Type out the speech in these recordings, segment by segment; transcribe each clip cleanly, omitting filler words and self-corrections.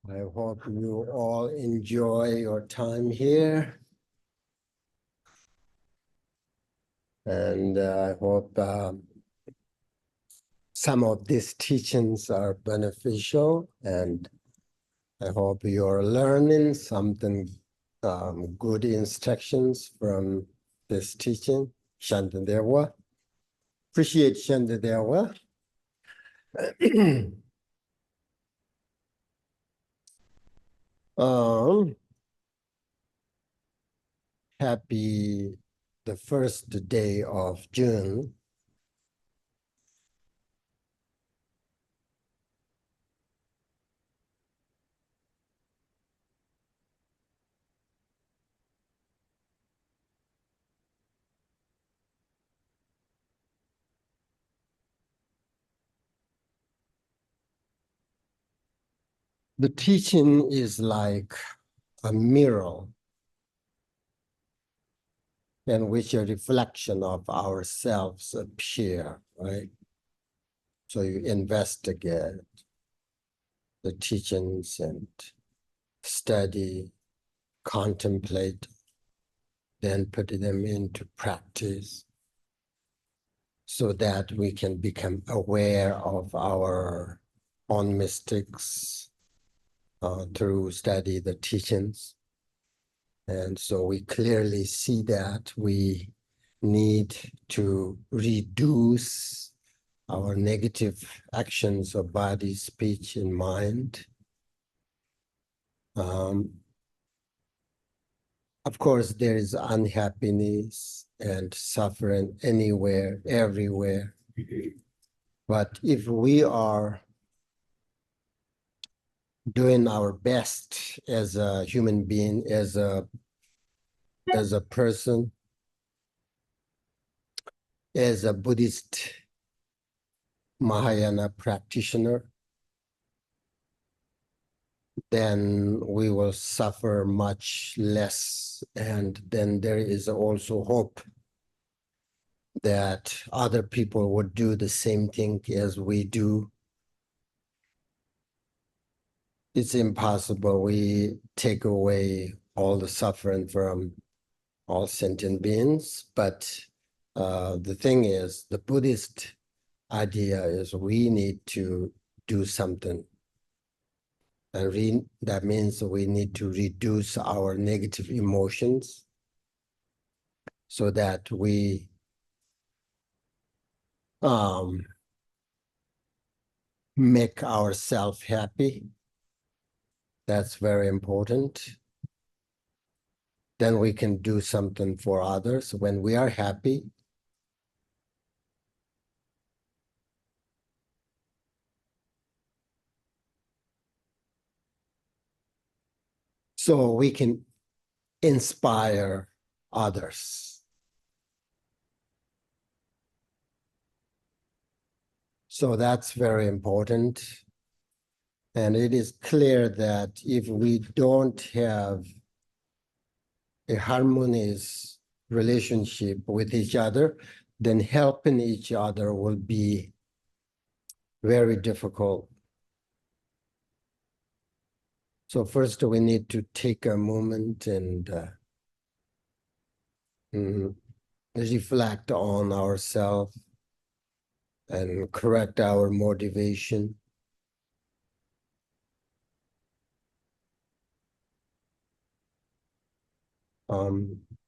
I hope you all enjoy your time here. And I hope some of these teachings are beneficial, and I hope you're learning something, good instructions from this teaching. Shantideva. Appreciate Shantideva. Happy the first day of June. The teaching is like a mirror in which a reflection of ourselves appear, right? So you investigate the teachings and study, contemplate, then put them into practice so that we can become aware of our own mistakes through study the teachings. And so we clearly see that we need to reduce our negative actions of body, speech, and mind. Of course, there is unhappiness and suffering anywhere, everywhere. But if we are doing our best as a human being, as a person, as a Buddhist Mahayana practitioner, then we will suffer much less. And then there is also hope that other people would do the same thing as we do. It's impossible. We take away all the suffering from all sentient beings. But the thing is, the Buddhist idea is we need to do something. And that means we need to reduce our negative emotions so that we make ourselves happy. That's very important. Then we can do something for others when we are happy. So we can inspire others. So that's very important. And it is clear that if we don't have a harmonious relationship with each other, then helping each other will be very difficult. So first we need to take a moment and reflect on ourselves and correct our motivation.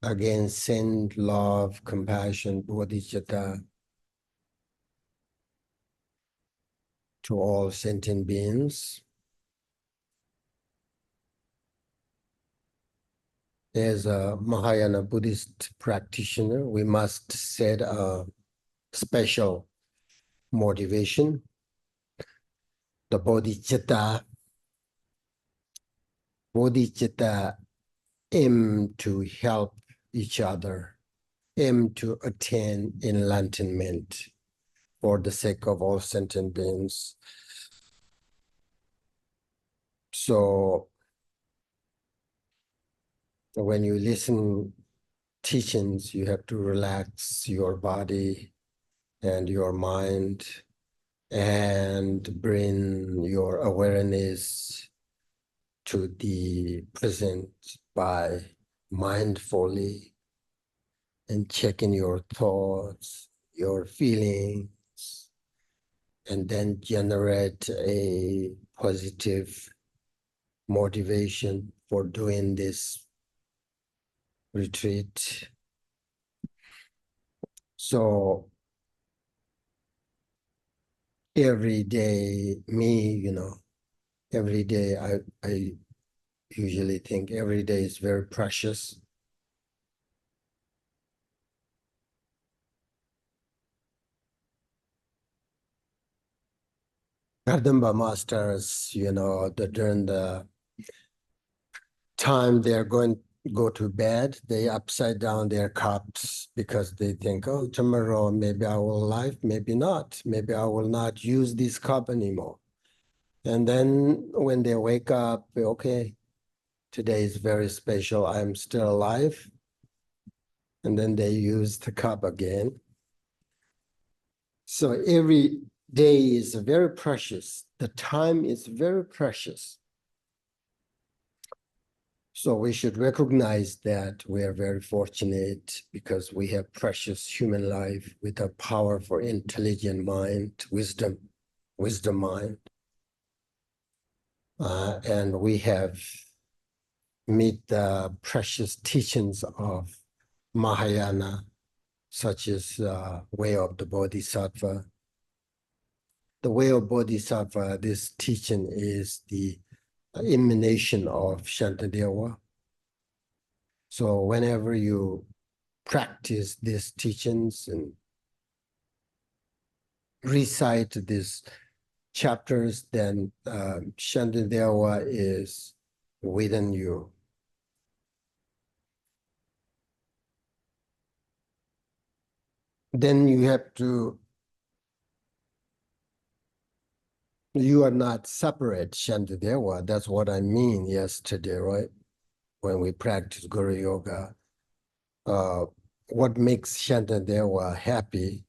Again, send love, compassion, bodhicitta to all sentient beings. As a Mahayana Buddhist practitioner, we must set a special motivation. The bodhicitta aim to help each other, aim to attain enlightenment for the sake of all sentient beings. So when you listen teachings, you have to relax your body and your mind and bring your awareness to the present by mindfully and checking your thoughts, your feelings, and then generate a positive motivation for doing this retreat. So every day, every day I usually think every day is very precious. Kadamba masters, during the time they're going go to bed, they upside down their cups because they think, oh, tomorrow maybe I will live, maybe not. Maybe I will not use this cup anymore. And then when they wake up, okay, today is very special. I'm still alive. And then they use the cup again. So every day is very precious. The time is very precious. So we should recognize that we are very fortunate because we have precious human life with a powerful, intelligent mind, wisdom mind. And we have meet the precious teachings of Mahayana, such as way of the Bodhisattva. The way of Bodhisattva, this teaching is the emanation of Shantideva. So whenever you practice these teachings and recite these chapters, then Shantideva is within you. Then you are not separate Shantideva. That's what I mean yesterday, right? When we practice Guru Yoga. What makes Shantideva happy?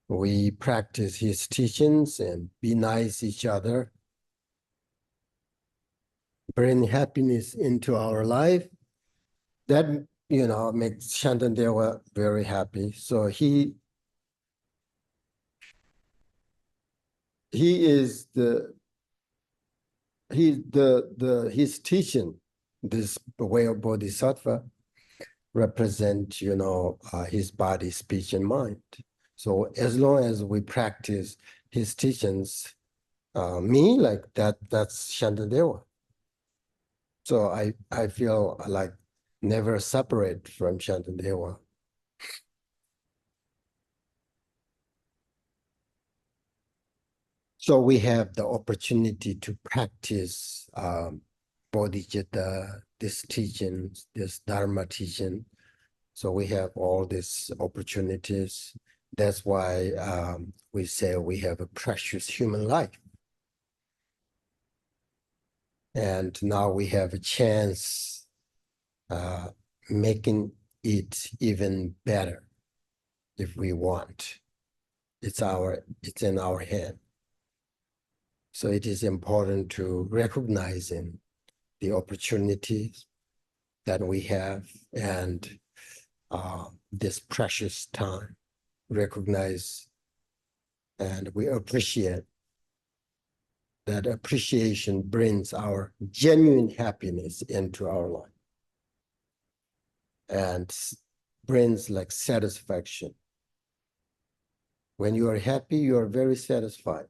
We practice his teachings and be nice each other, bring happiness into our life. That, makes Shantideva very happy. So he is his teaching, this way of Bodhisattva, represent, his body, speech, and mind. So as long as we practice his teachings, me like that, that's Shantideva. So I feel like never separate from Shantideva. So we have the opportunity to practice Bodhicitta, this teaching, this Dharma teaching. So we have all these opportunities. That's why we say we have a precious human life. And now we have a chance making it even better if we want. It's in our hand. So it is important to recognize the opportunities that we have and this precious time, recognize and we appreciate. That appreciation brings our genuine happiness into our life and brings like satisfaction. When you are happy, you are very satisfied.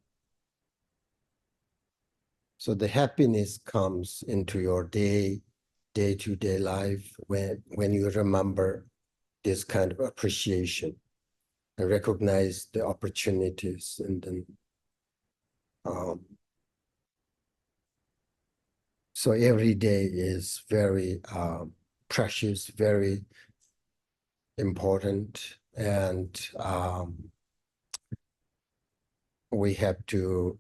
So the happiness comes into your day-to-day life when you remember this kind of appreciation and recognize the opportunities, and then so every day is very precious, very important, and we have to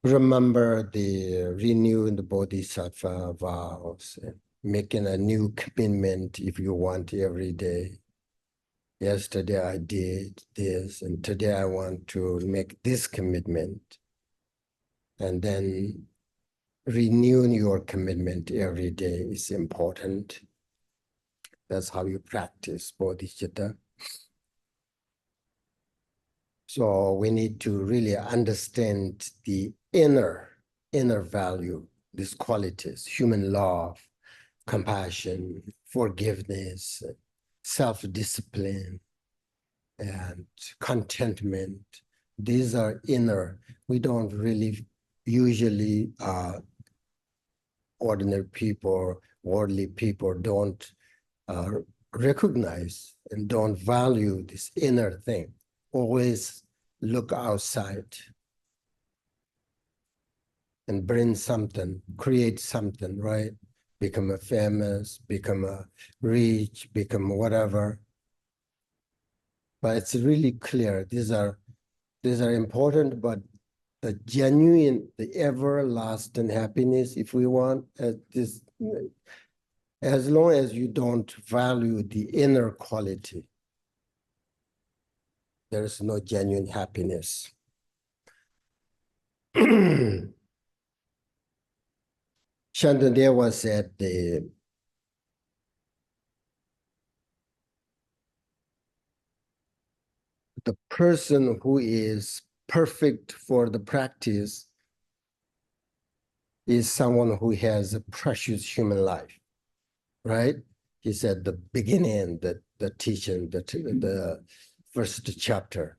remember the renewing the bodhisattva vows, making a new commitment if you want every day. Yesterday I did this, and today I want to make this commitment. And then renewing your commitment every day is important. That's how you practice Bodhicitta. So we need to really understand the inner value, these qualities: human love, compassion, forgiveness, self-discipline, and contentment. These are inner. We don't really usually, ordinary people, worldly people don't recognize and don't value this inner thing. Always look outside and bring something, create something, right? Become a famous, become a rich, become whatever. But it's really clear. These are important, but the genuine, the everlasting happiness, if we want, this, as long as you don't value the inner quality, there is no genuine happiness. Shantideva said the person who is perfect for the practice is someone who has a precious human life, right? He said the beginning, the teaching, the first chapter.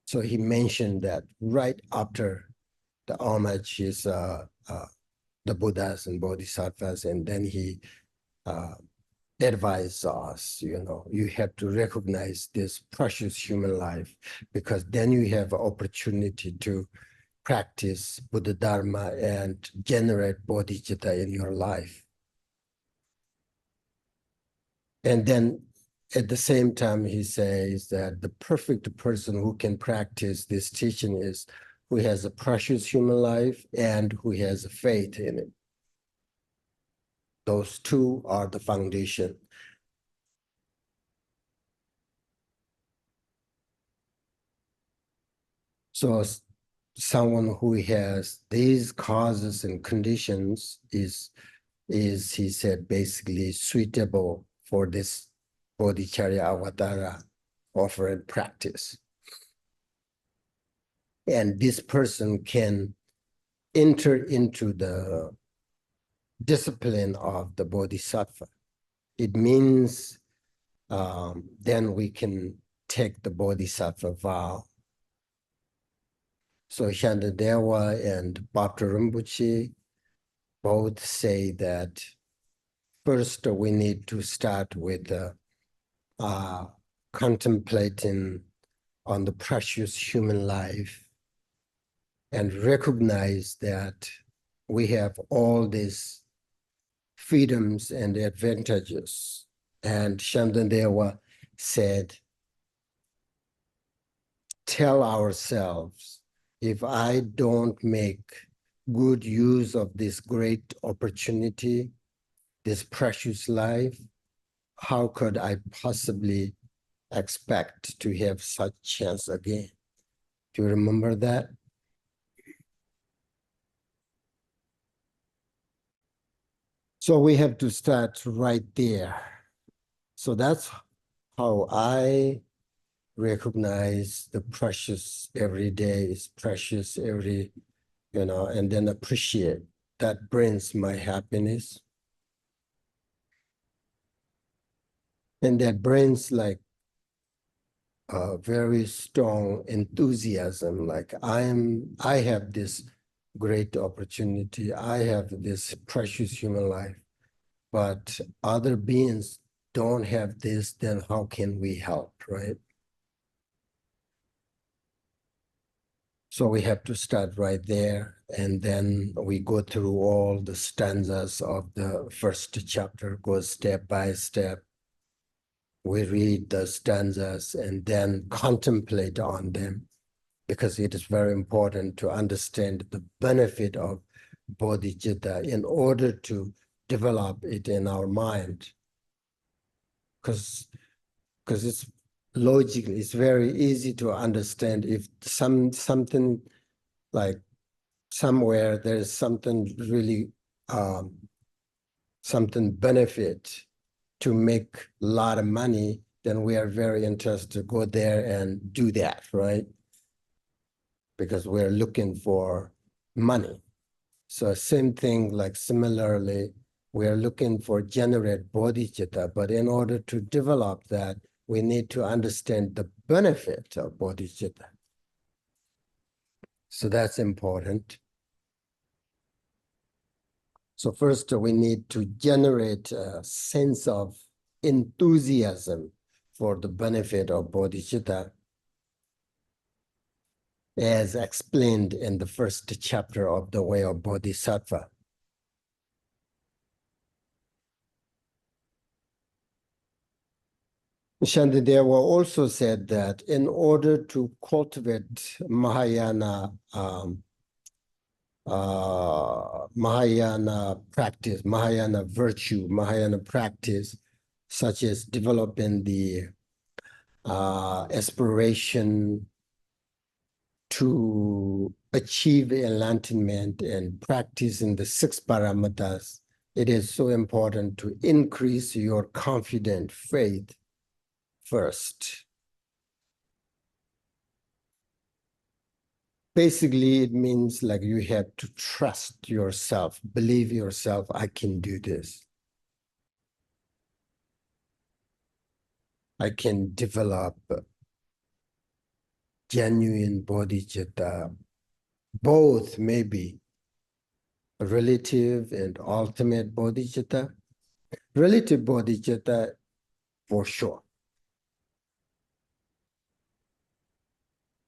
So he mentioned that right after the homage is the Buddhas and Bodhisattvas, and then he advised us, you have to recognize this precious human life, because then you have an opportunity to practice Buddha Dharma and generate Bodhicitta in your life. And then at the same time, he says that the perfect person who can practice this teaching is who has a precious human life and who has a faith in it. Those two are the foundation. So someone who has these causes and conditions is, he said, basically suitable for this Bodhicharya Avatara offered practice. And this person can enter into the discipline of the Bodhisattva. It means then we can take the Bodhisattva vow. So Shantideva and Paltrul Rinpoche both say that first we need to start with contemplating on the precious human life and recognize that we have all these freedoms and advantages. And Shantideva said, tell ourselves, if I don't make good use of this great opportunity, this precious life, how could I possibly expect to have such chance again? Do you remember that? So we have to start right there. So that's how I recognize the precious every day is precious every, and then appreciate. That brings my happiness. And that brings like a very strong enthusiasm. Like I have this great opportunity. I have this precious human life, but other beings don't have this, then how can we help, right? So we have to start right there, and then we go through all the stanzas of the first chapter, go step by step. We read the stanzas and then contemplate on them, because it is very important to understand the benefit of bodhicitta in order to develop it in our mind. Because logically, it's very easy to understand if something like somewhere there's something really something benefit to make a lot of money, then we are very interested to go there and do that, right? Because we're looking for money. So same thing, like similarly, we are looking for generate bodhicitta, but in order to develop that, we need to understand the benefit of bodhicitta. So that's important. So first we need to generate a sense of enthusiasm for the benefit of bodhicitta, as explained in the first chapter of the Way of Bodhisattva. Shantideva also said that in order to cultivate Mahayana Mahayana practice, Mahayana virtue, Mahayana practice, such as developing the aspiration to achieve enlightenment and practicing the 6 paramatas, it is so important to increase your confident faith first. Basically, it means like you have to trust yourself, believe yourself, I can do this. I can develop genuine bodhicitta, both maybe relative and ultimate bodhicitta. Relative bodhicitta, for sure.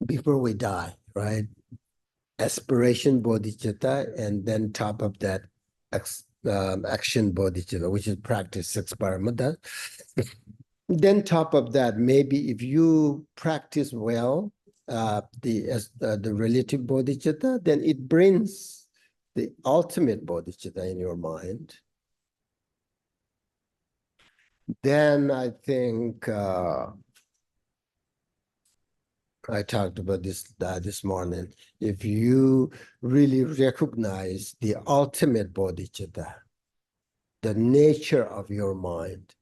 Before we die, right? Aspiration bodhicitta, and then top of that, action bodhicitta, which is practice 6 paramatas. Then top of that, maybe if you practice well, the relative bodhicitta, then it brings the ultimate bodhicitta in your mind. Then I think I talked about this this morning. If you really recognize the ultimate bodhicitta, the nature of your mind,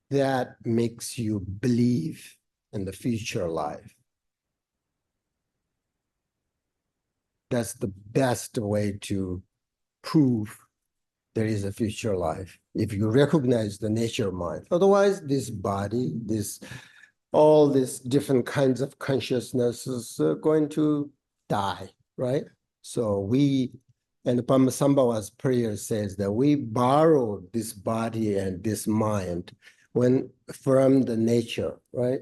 that makes you believe in the future life. That's the best way to prove there is a future life, if you recognize the nature of mind. Otherwise, this body, all these different kinds of consciousness is going to die, right? So and Padmasambhava's prayer says that we borrow this body and this mind from the nature, right?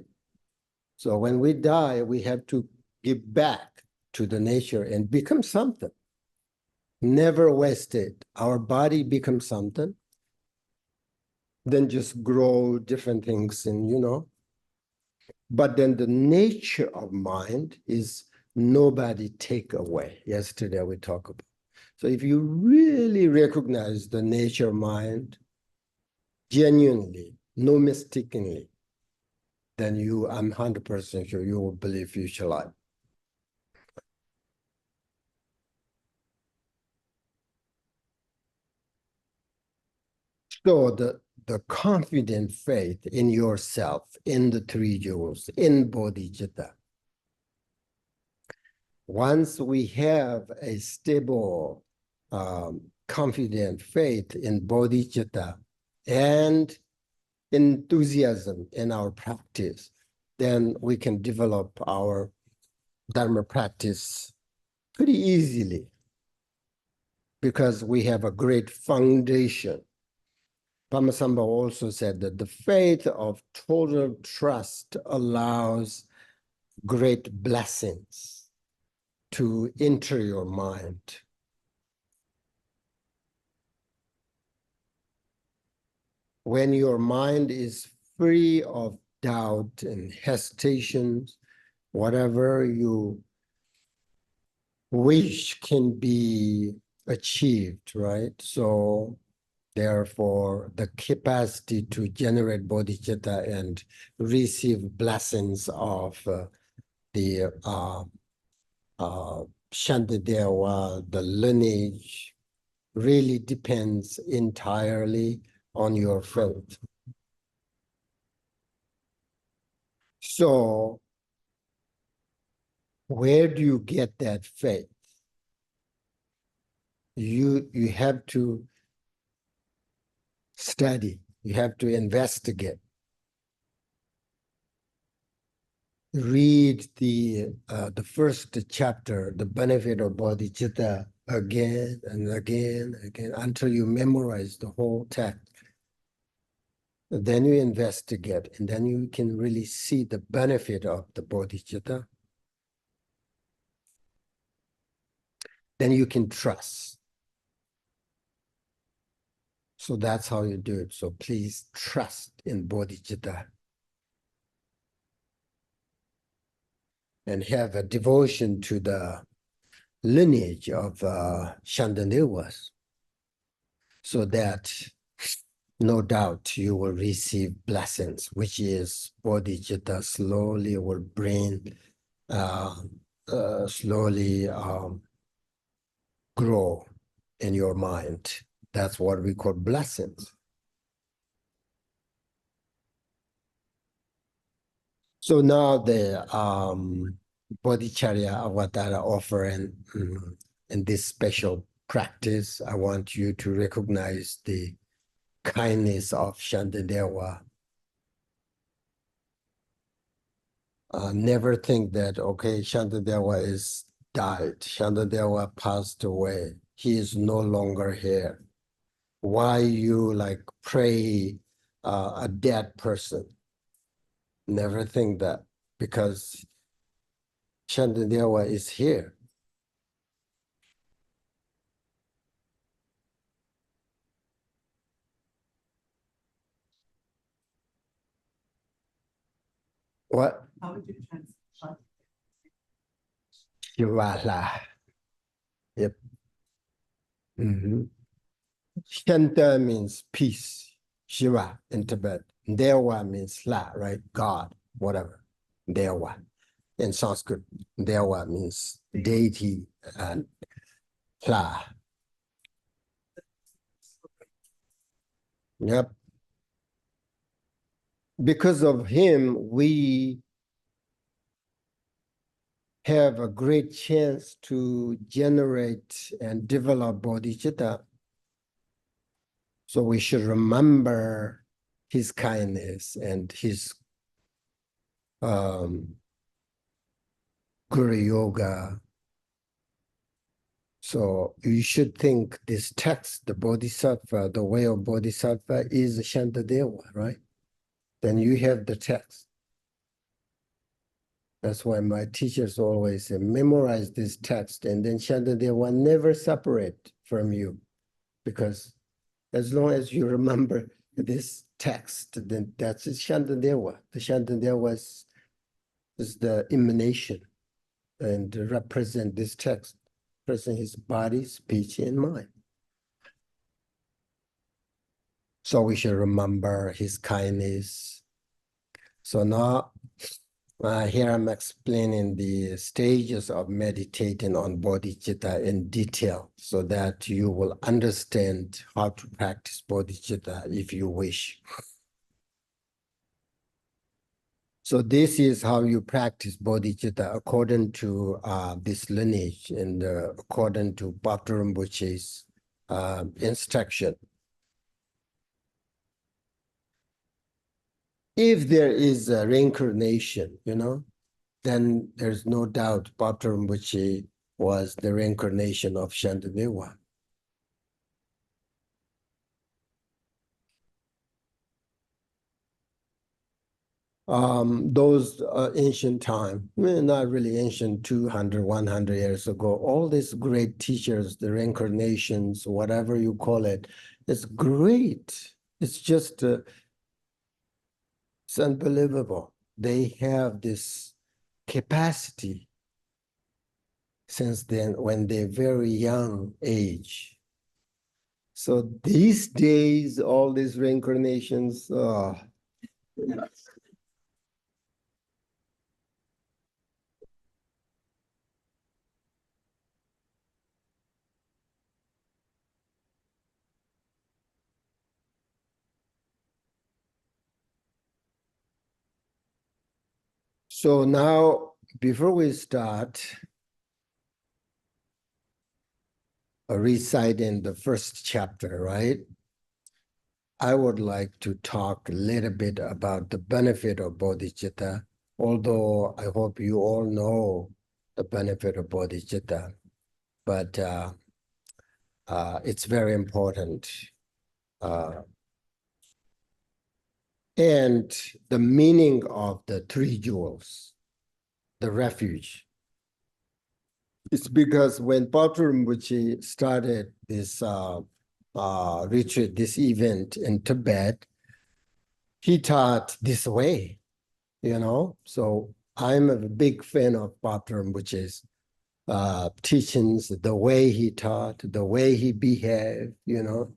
So when we die, we have to give back to the nature and become something. Never waste it. Our body becomes something, then just grow different things and, But then the nature of mind is nobody take away. Yesterday we talked about. So if you really recognize the nature of mind, genuinely, no mistakenly, then I'm 100% sure you will believe future life. So the confident faith in yourself, in the 3 jewels, in bodhicitta. Once we have a stable, confident faith in bodhicitta and enthusiasm in our practice, then we can develop our Dharma practice pretty easily because we have a great foundation. Padmasambhava also said that the faith of total trust allows great blessings to enter your mind. When your mind is free of doubt and hesitations, whatever you wish can be achieved, right? So Therefore, the capacity to generate bodhicitta and receive blessings of the Shantideva, the lineage, really depends entirely on your faith. So, where do you get that faith? You have to study, you have to investigate. Read the first chapter, the benefit of bodhicitta, again and again, until you memorize the whole text. Then you investigate, and then you can really see the benefit of the bodhicitta. Then you can trust. So that's how you do it. So please trust in bodhicitta. And have a devotion to the lineage of Shantidevas, so that no doubt you will receive blessings, which is bodhicitta slowly will bring, slowly grow in your mind. That's what we call blessings. So now the Bodhicharya Avatara offering in this special practice, I want you to recognize the kindness of Shantideva. Never think that, okay, Shantideva is died, Shantideva passed away, he is no longer here. Why you like pray a dead person? Never think that, because Shantideva is here. What? How would you translate? Shivala. Yep. Shanta means peace. Shiva in Tibet. Dewa means La, right? God, whatever. Dewa. In Sanskrit, Dewa means deity and La. Yep. Because of him, we have a great chance to generate and develop bodhicitta. So we should remember his kindness and his Guru Yoga. So you should think this text, the Bodhisattva, the way of Bodhisattva is Shantideva, right? Then you have the text. That's why my teachers always say, memorize this text, and then Shantideva never separate from you. Because as long as you remember this text, then that's Shantideva. The Shantideva is the emanation and represent this text, present his body, speech, and mind. So we should remember his kindness. So now, here I'm explaining the stages of meditating on bodhicitta in detail, so that you will understand how to practice bodhicitta if you wish. So this is how you practice bodhicitta according to this lineage and according to Paltrul Rinpoche's instruction. If there is a reincarnation, then there's no doubt Paltrul Rinpoche was the reincarnation of Shantideva. Those ancient time, not really ancient, 200, 100 years ago, all these great teachers, the reincarnations, whatever you call it, it's great. It's just, it's unbelievable. They have this capacity since then, when they're very young age, So these days, all these reincarnations, so now, before we start reciting the first chapter, right? I would like to talk a little bit about the benefit of bodhicitta, although I hope you all know the benefit of bodhicitta, but it's very important. Uh, and the meaning of the three jewels, the refuge. It's because when Paltrul Rinpoche started this retreat, this event in Tibet, he taught this way, you know? So I'm a big fan of Paltrul Rinpoche's teachings, the way he taught, the way he behaved, you know?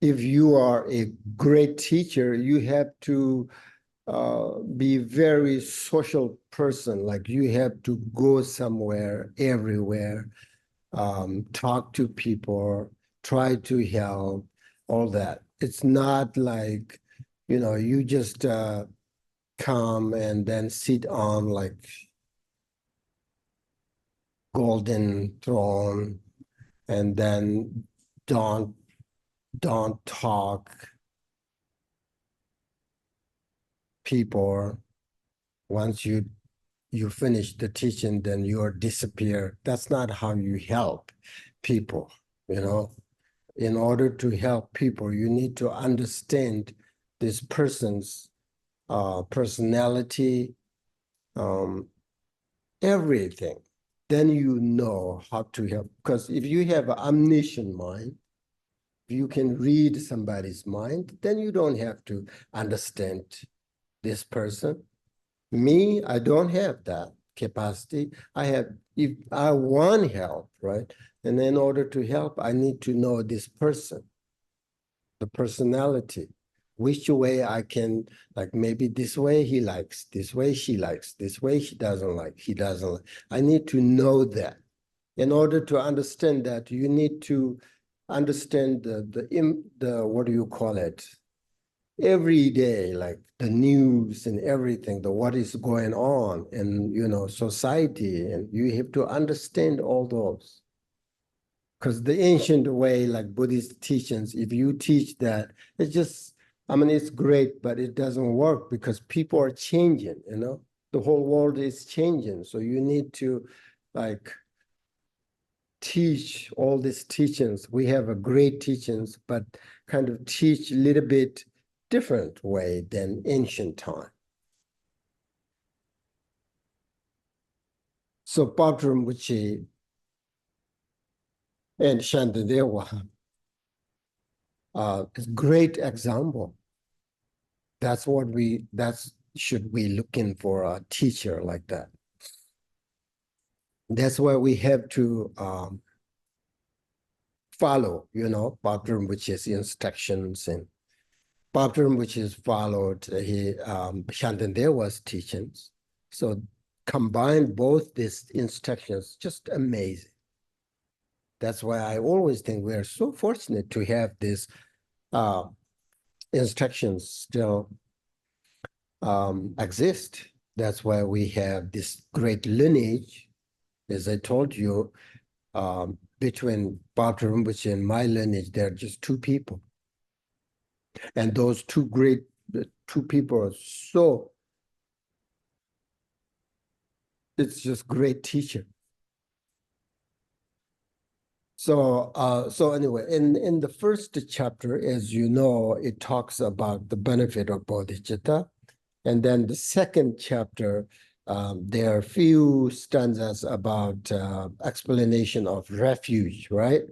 If you are a great teacher, you have to be very social person, like you have to go somewhere, everywhere, talk to people, try to help, all that. It's not like, you know, you just come and then sit on like golden throne and then don't talk people. Once you finish the teaching, then you're disappear. That's not how you help people, you know. In order to help people, you need to understand this person's personality, um, everything. Then you know how to help. Because if you have an omniscient mind, if you can read somebody's mind, then you don't have to understand this person. Me, I don't have that capacity. I have, if I want help, right? And in order to help, I need to know this person, the personality, which way I can, like maybe this way he likes, this way she likes, this way she doesn't like, he doesn't like. I need to know that. In order to understand that, you need to understand the what do you call it? Every day, like the news and everything, the what is going on in, you know, society, and you have to understand all those. Because the ancient way, like Buddhist teachings, if you teach that, it's just, I mean, it's great, but it doesn't work because people are changing, you know? The whole world is changing. So you need to like teach all these teachings. We have a great teachings, but kind of teach a little bit different way than ancient time. So Paltrul Rinpoche and Shantideva is great example. That's should we looking for a teacher like that. That's why we have to follow, you know, Paltrul Rinpoche's instructions, and Paltrul Rinpoche is followed Shantideva's teachings. So combine both these instructions, just amazing. That's why I always think we are so fortunate to have these instructions still exist. That's why we have this great lineage. As I told you, between Paltrul Rinpoche and my lineage, there are just two people. And those two people are so, it's just great teacher. So anyway, in the first chapter, as you know, it talks about the benefit of bodhicitta. And then the second chapter, there are a few stanzas about explanation of refuge, right?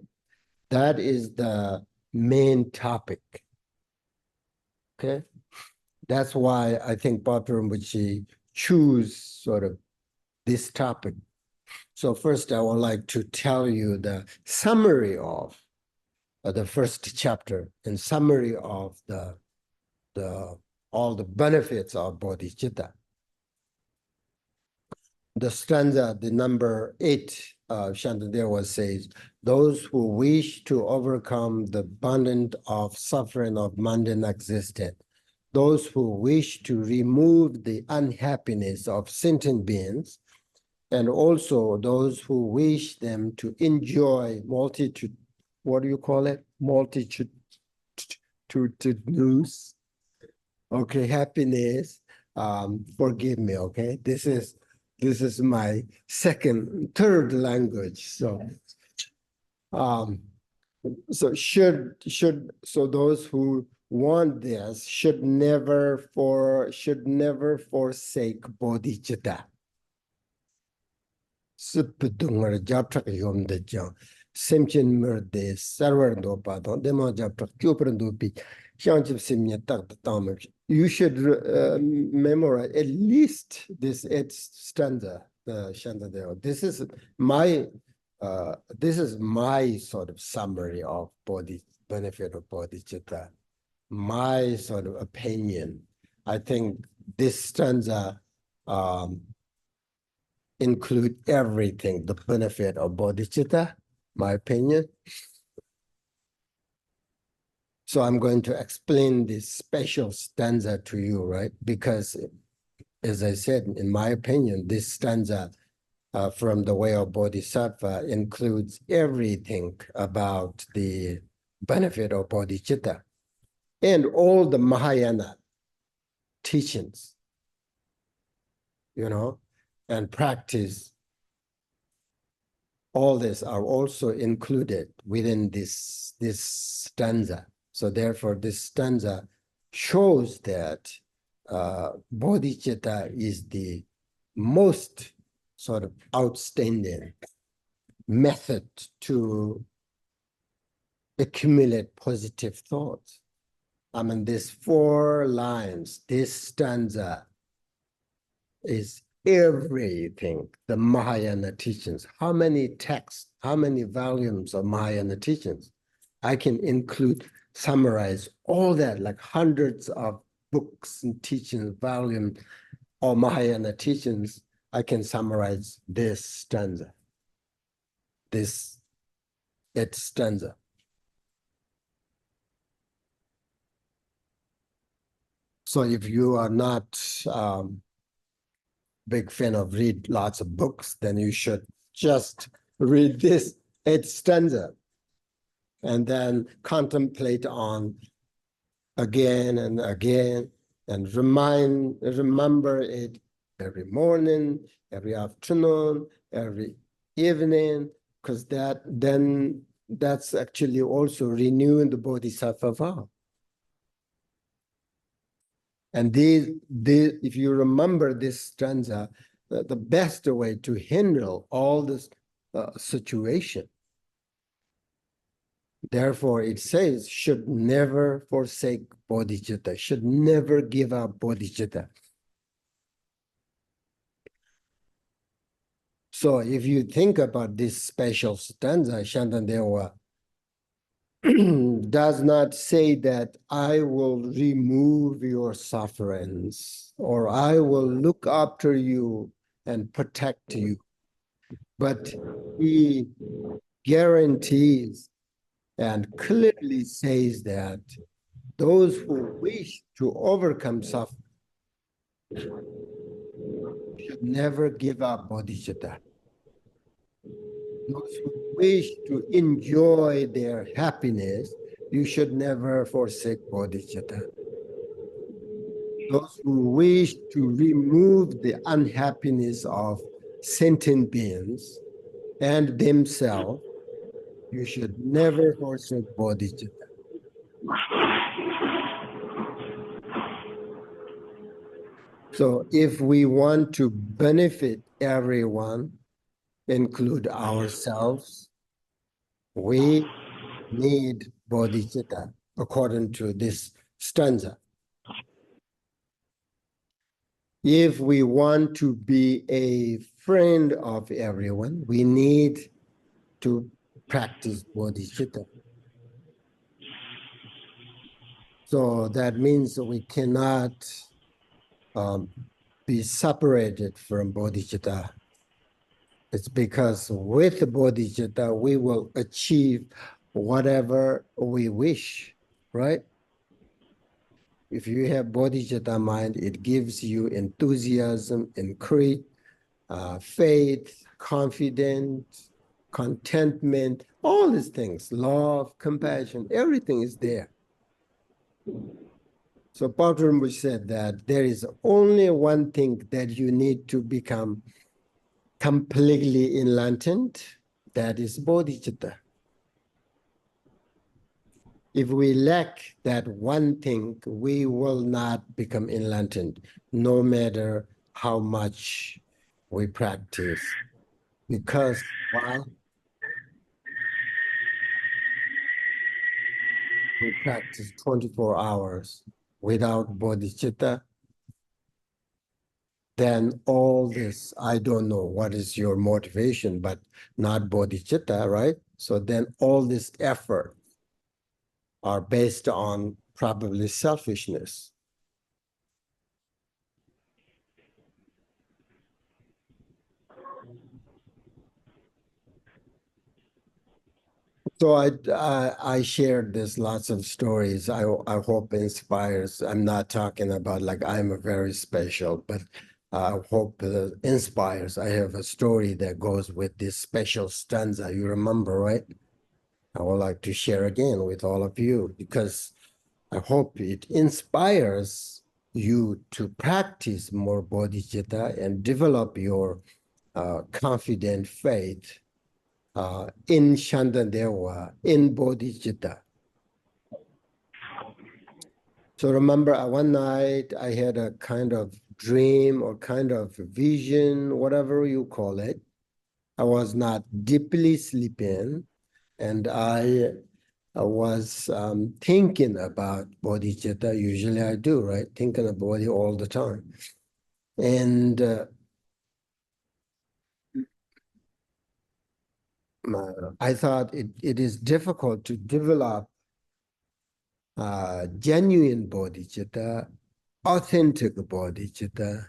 That is the main topic, okay? That's why I think Paltrul Rinpoche choose sort of this topic. So first, I would like to tell you the summary of the first chapter and summary of the all the benefits of bodhicitta. The stanza, the number 8, Shantideva says, those who wish to overcome the abundance of suffering of mundane existence, those who wish to remove the unhappiness of sentient beings, and also those who wish them to enjoy multitude, what do you call it? Multitude news. Okay, happiness. Forgive me, okay? This is my third language. So so those who want this should never forsake bodhicitta. Sipudungar japtak yom de jang, semchen merde sarwar do padon, demo japtak kyupran pi, shangchip simnya tak the tamer. You should memorize at least this 8th stanza, Shantideva. This is my sort of summary of benefit of bodhicitta, my sort of opinion. I think this stanza include everything, the benefit of bodhicitta, my opinion. So I'm going to explain this special stanza to you, right? Because as I said, in my opinion, this stanza from the way of bodhisattva includes everything about the benefit of bodhicitta and all the Mahayana teachings, and practice. All this are also included within this stanza. So therefore, this stanza shows that bodhicitta is the most sort of outstanding method to accumulate positive thoughts. I mean, these 4 lines, this stanza is everything, the Mahayana teachings. How many texts, how many volumes of Mahayana teachings? I can summarize all that, like hundreds of books and teachings, volumes of Mahayana teachings. I can summarize this stanza, this 8th stanza. So if you are not big fan of read lots of books, then you should just read this 8th stanza and then contemplate on again and again and remember it every morning, every afternoon, every evening, because that's actually also renewing the bodhisattva vow. And if you remember this stanza, the best way to handle all this situation. Therefore, it says, should never forsake bodhicitta, should never give up bodhicitta. So if you think about this special stanza, Shantideva does not say that I will remove your sufferings or I will look after you and protect you. But he guarantees and clearly says that those who wish to overcome suffering should never give up bodhicitta. Those who wish to enjoy their happiness, you should never forsake bodhicitta. Those who wish to remove the unhappiness of sentient beings and themselves, you should never forsake bodhicitta. So if we want to benefit everyone, include ourselves, we need bodhicitta according to this stanza. If we want to be a friend of everyone, we need to practice bodhicitta. So that means we cannot be separated from bodhicitta. It's because with bodhicitta, we will achieve whatever we wish, right? If you have bodhicitta mind, it gives you enthusiasm, faith, confidence, contentment, all these things, love, compassion, everything is there. So Paltrul Rinpoche said that there is only one thing that you need to become completely enlightened, that is bodhicitta. If we lack that one thing, we will not become enlightened, no matter how much we practice. Because while we practice 24 hours without bodhicitta, then all this, I don't know what is your motivation, but not bodhicitta, right? So then all this effort are based on probably selfishness. So I shared this lots of stories. I hope inspires. I'm not talking about like I'm a very special, but I hope inspires. I have a story that goes with this special stanza. You remember, right? I would like to share again with all of you because I hope it inspires you to practice more bodhicitta and develop your confident faith in Shantideva, in Bodhicitta. So remember, one night I had a kind of dream or kind of vision, whatever you call it. I was not deeply sleeping, and I was thinking about bodhicitta. Usually I do, right? Thinking about Bodhi all the time. And I thought it is difficult to develop genuine bodhicitta, authentic bodhicitta.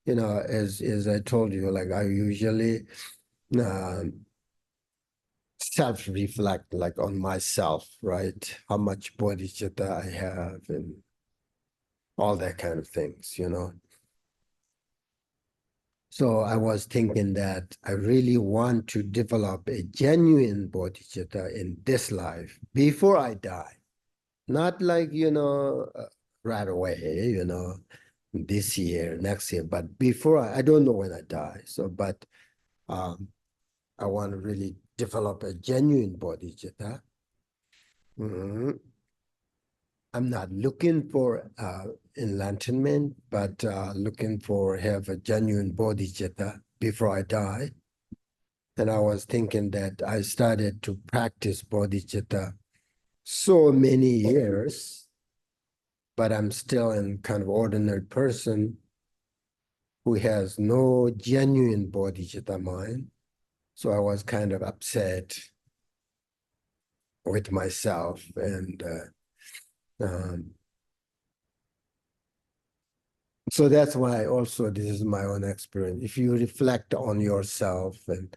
You know, as I told you, like I usually uh, self-reflect like on myself, right? How much bodhicitta I have and all that kind of things, you know. So I was thinking that I really want to develop a genuine bodhicitta in this life before I die. Not like, right away, this year, next year, but before I don't know when I die. So, but um, I want to really develop a genuine bodhicitta. Mhm. I'm not looking for enlightenment, but looking for have a genuine bodhicitta before I die. And I was thinking that I started to practice bodhicitta so many years, but I'm still a kind of ordinary person who has no genuine bodhicitta mind. So I was kind of upset with myself. And so that's why also this is my own experience. If you reflect on yourself and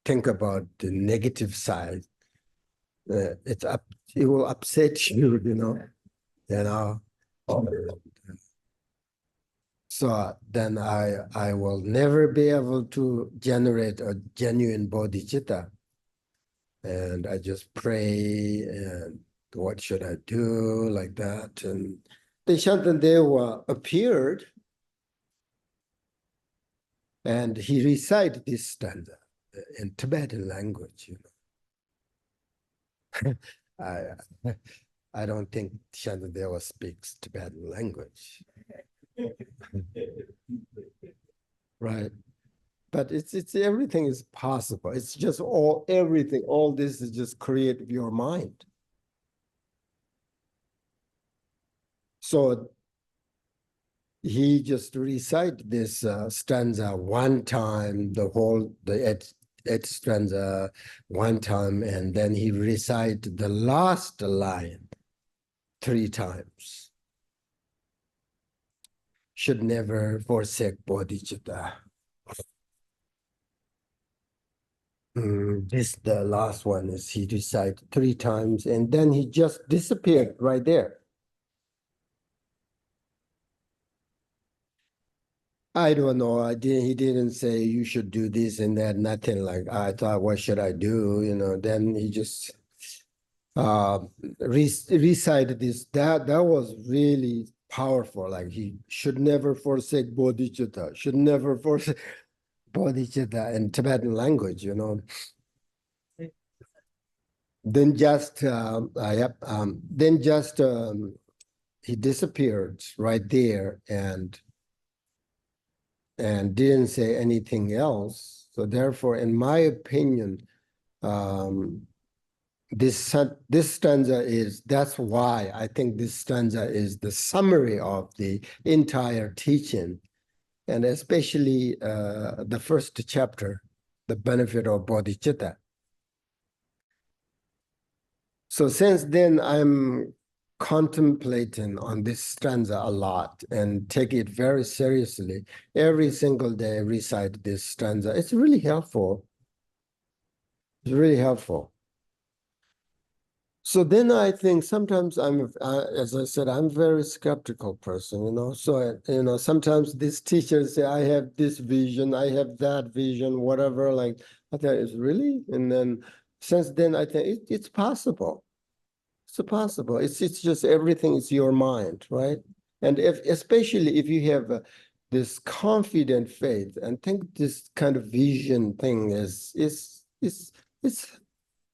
think about the negative side, it will upset you, you know. So then I will never be able to generate a genuine bodhicitta. And I just pray and what should I do like that. And then Shantideva appeared and he recited this stanza in Tibetan language, I I don't think Shantideva speaks Tibetan language. Right. But it's everything is possible. It's just everything, all this is just create your mind. So he just recite this stanza one time, the eighth stanza one time, and then he recite the last line 3 times. Should never forsake bodhicitta. The last one is he recited 3 times, and then he just disappeared right there. I don't know. He didn't say you should do this and that. Nothing like I thought. What should I do? Then he just recited this. That was really powerful. Like he should never forsake bodhicitta. Should never forsake bodhicitta in Tibetan language. Then just he disappeared right there and didn't say anything else. So therefore, in my opinion, this stanza that's why I think this stanza is the summary of the entire teaching, and especially the first chapter, the benefit of bodhicitta. So since then, I'm contemplating on this stanza a lot and take it very seriously. Every single day, I recite this stanza. It's really helpful. It's really helpful. So then I think sometimes as I said, I'm a very skeptical person, So, sometimes these teachers say, I have this vision, I have that vision, whatever, like, I thought, it's really? And then since then, I think it's possible. It's possible. It's just everything is your mind, right? And especially if you have this confident faith, and think this kind of vision thing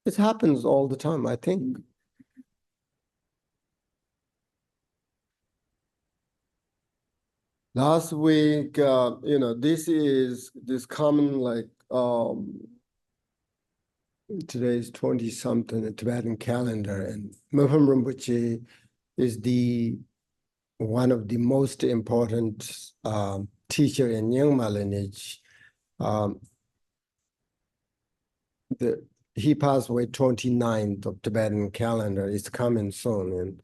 it happens all the time, I think. Last week, this is this common, like, today's 20-something Tibetan calendar, and Mopam Rinpoche is one of the most important teacher in Nyingma Lineage. He passed away 29th of Tibetan calendar. It's coming soon,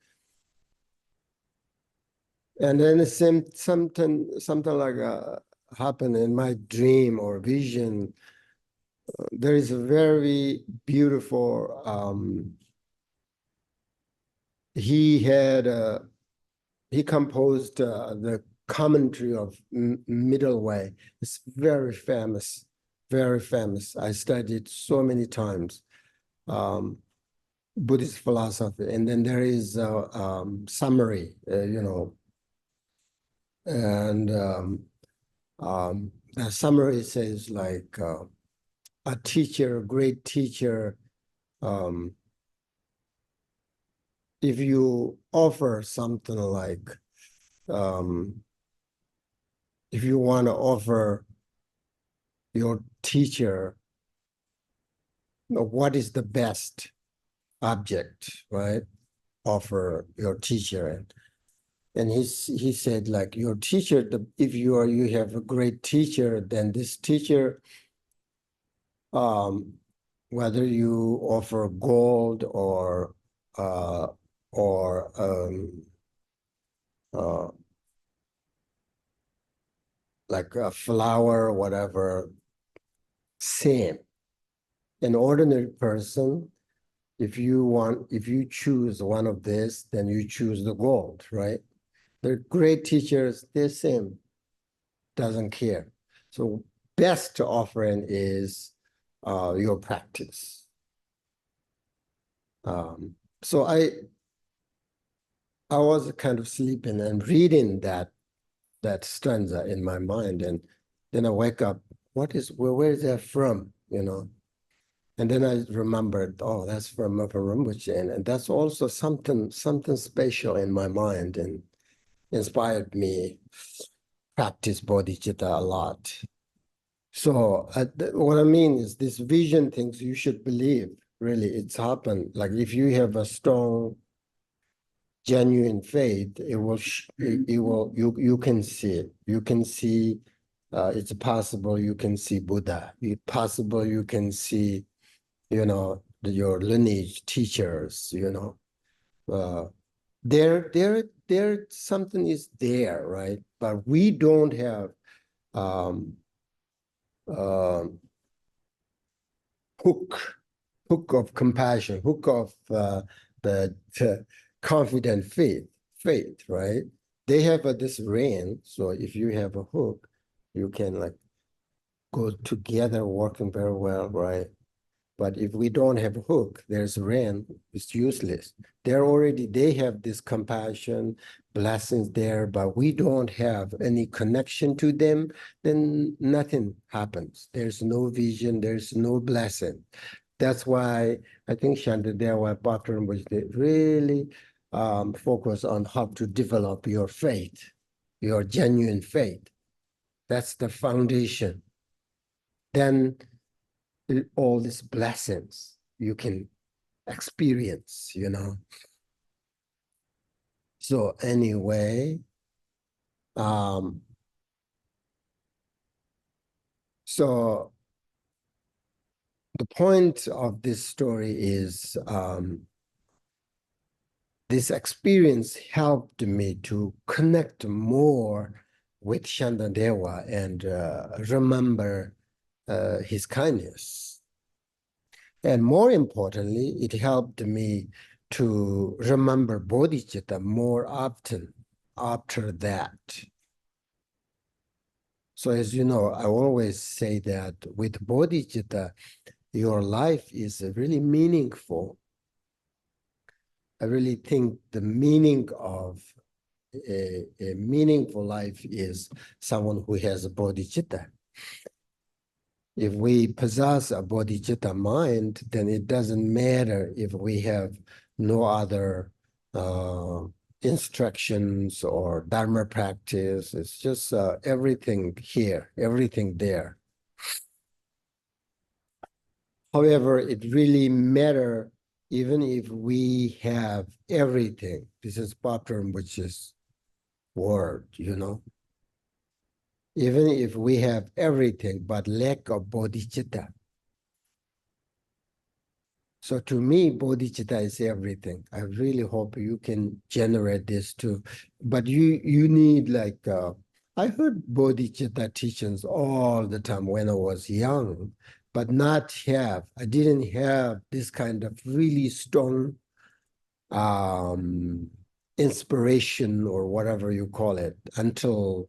and then something like happened in my dream or vision. There is a very beautiful. He composed the commentary of Middle Way. It's very famous, very famous. I studied so many times. Buddhist philosophy, and then there is a summary, and the summary says like a teacher, a great teacher, if you offer something like, if you want to offer your teacher, what is the best object, right? Offer your teacher. And he said, like, your teacher, if you have a great teacher, then this teacher, whether you offer gold or like a flower or whatever, same. An ordinary person, if you choose one of this, then you choose the gold, right? The great teachers, they're same, doesn't care. So best offering is your practice. So I was kind of sleeping and reading that stanza in my mind, and then I wake up. Where is that from? And then I remembered, oh, that's from Mopam Rinpoche, and that's also something special in my mind, and inspired me practice bodhicitta a lot. So what I mean is, this vision things you should believe. Really, it's happened. Like if you have a strong genuine faith, you can see it. You can see it's possible you can see Buddha. It's possible you can see, your lineage teachers, there something is there, right? But we don't have um, um, hook of compassion, hook of the confident faith, right? They have this rein, so if you have a hook, you can like go together working very well, right? But if we don't have a hook, there's rain, it's useless. They have this compassion, blessings there, but we don't have any connection to them, then nothing happens. There's no vision, there's no blessing. That's why I think Shantideva and Paltrul Rinpoche really focus on how to develop your faith, your genuine faith. That's the foundation. Then all these blessings you can experience, So anyway, so the point of this story is this experience helped me to connect more with Shantideva and remember his kindness. And more importantly, it helped me to remember Bodhicitta more often after that. So as you know, I always say that with Bodhicitta, your life is really meaningful. I really think the meaning of a meaningful life is someone who has a bodhicitta. If we possess a bodhicitta mind, then it doesn't matter if we have no other instructions or dharma practice. It's just everything here, everything there. However, it really matters even if we have everything. This is pattern, which is word, Even if we have everything, but lack of bodhicitta. So to me, bodhicitta is everything. I really hope you can generate this too. But you need like, I heard bodhicitta teachings all the time when I was young, but I didn't have this kind of really strong inspiration or whatever you call it until,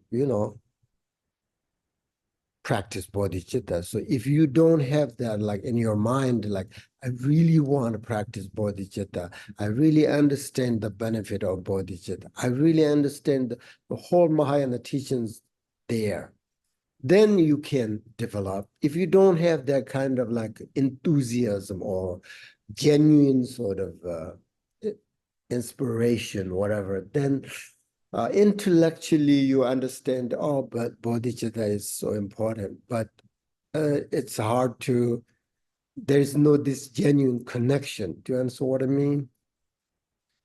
practice bodhicitta. So if you don't have that like in your mind, like, I really want to practice bodhicitta, I really understand the benefit of bodhicitta, I really understand the whole Mahayana teachings there, then you can develop. If you don't have that kind of like enthusiasm or genuine sort of inspiration, whatever, then intellectually you understand, oh, but bodhicitta is so important, but it's hard to, there's no this genuine connection. Do you understand what I mean?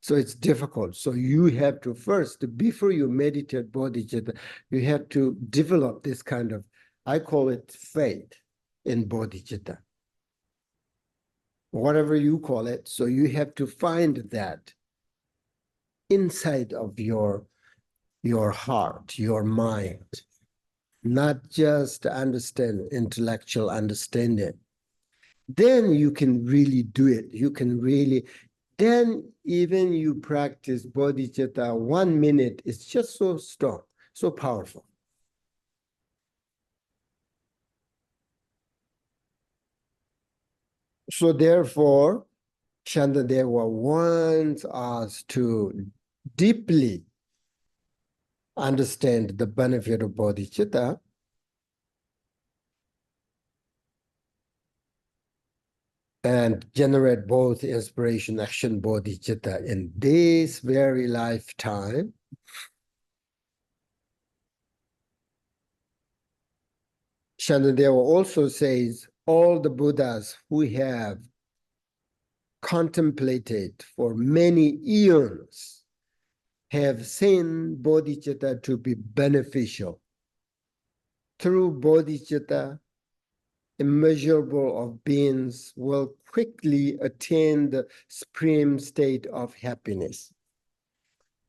So it's difficult. So you have to first, before you meditate bodhicitta, you have to develop this kind of, I call it faith in bodhicitta, whatever you call it. So you have to find that inside of your heart, your mind, not just understand intellectual understanding. Then you can really do it. You can really, then even you practice bodhicitta 1 minute, it's just so strong, so powerful. So therefore, Shantideva wants us to deeply understand the benefit of bodhicitta and generate both inspiration, action, bodhicitta in this very lifetime. Shantideva also says all the Buddhas who have contemplated for many eons have seen bodhicitta to be beneficial. Through bodhicitta, immeasurable of beings will quickly attain the supreme state of happiness.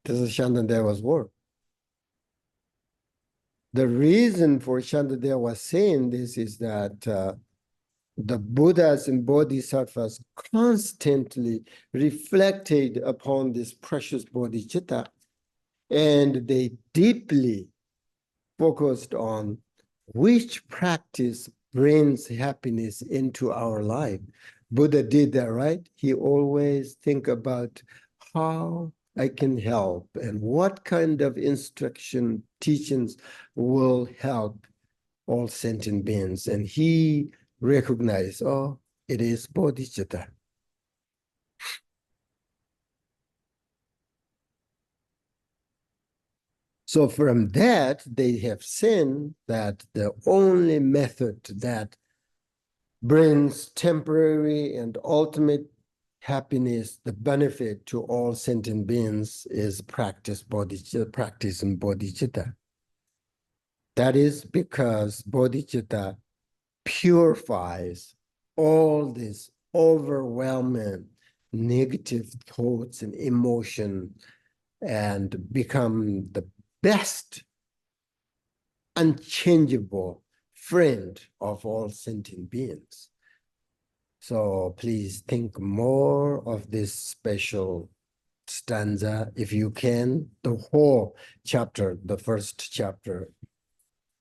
This is Shantideva's word. The reason for Shantideva saying this is that the Buddhas and Bodhisattvas constantly reflected upon this precious bodhicitta, and they deeply focused on which practice brings happiness into our life. Buddha did that, right? He always think about how I can help and what kind of instruction, teachings will help all sentient beings. And he recognized, oh, it is bodhicitta. So from that, they have seen that the only method that brings temporary and ultimate happiness, the benefit to all sentient beings, is practice in bodhicitta. That is because bodhicitta purifies all these overwhelming negative thoughts and emotion and become the best unchangeable friend of all sentient beings. So please think more of this special stanza if you can, the whole chapter, the first chapter,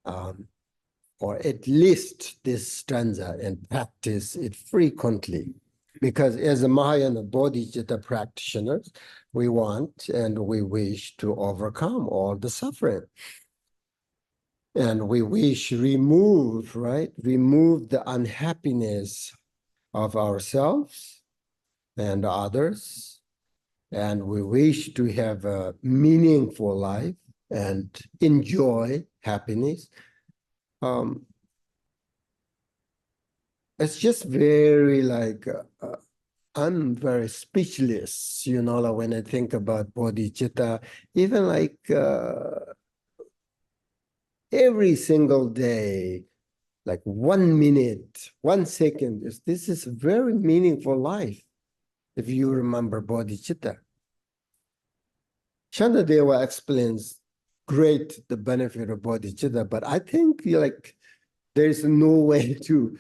or at least this stanza, and practice it frequently. Because as a Mahayana Bodhicitta practitioners, we want and we wish to overcome all the suffering. And we wish remove, right? Remove the unhappiness of ourselves and others. And we wish to have a meaningful life and enjoy happiness. It's just very like, I'm very speechless, you know, like when I think about bodhicitta, even like every single day, like 1 minute, 1 second, this is a very meaningful life if you remember bodhicitta. Shantideva explains great the benefit of bodhicitta, but I think like there's no way to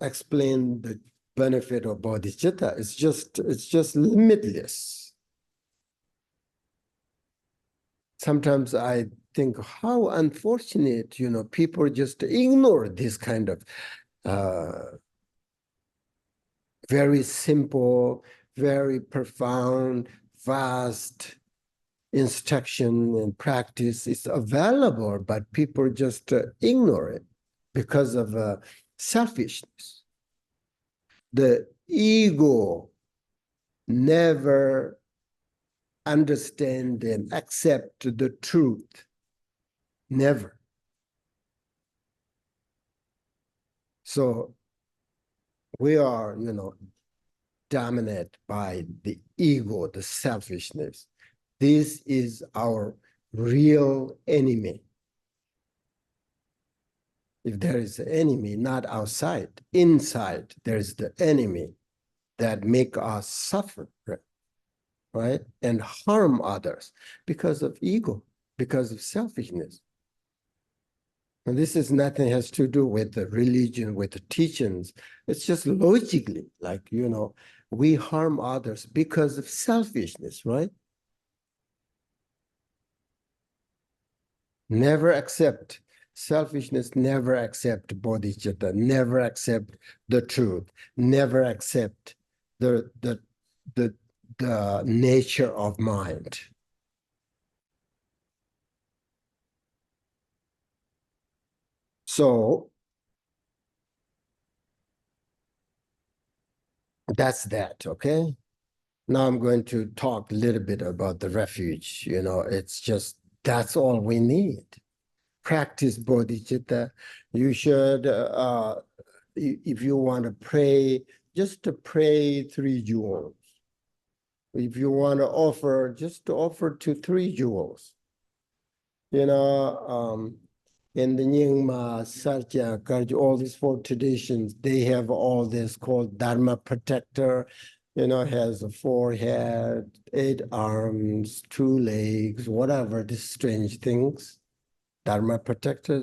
explain the benefit of bodhicitta. It's just limitless. Sometimes I think how unfortunate, you know, people just ignore this kind of very simple, very profound, vast instruction and practice is available, but people just ignore it because of selfishness. The ego never understand and accept the truth. Never. So we are, you know, dominated by the ego, the selfishness. This is our real enemy. If there is an enemy, not outside, inside, there's the enemy that make us suffer, right? And harm others because of ego, because of selfishness. And this is nothing has to do with the religion, with the teachings. It's just logically, like, you know, we harm others because of selfishness, right? Never accept selfishness, never accept bodhicitta, never accept the truth, never accept the nature of mind. So that's that, okay? Now I'm going to talk a little bit about the refuge. You know, it's just, that's all we need. Practice bodhicitta. You should, if you want to pray, just to pray 3 jewels. If you want to offer, just to offer to 3 jewels. You know, in the Nyingma, Satya, Karja, all these 4 traditions, they have all this called Dharma protector, you know, has a 4 head, 8 arms, 2 legs, whatever, these strange things. Dharma protector,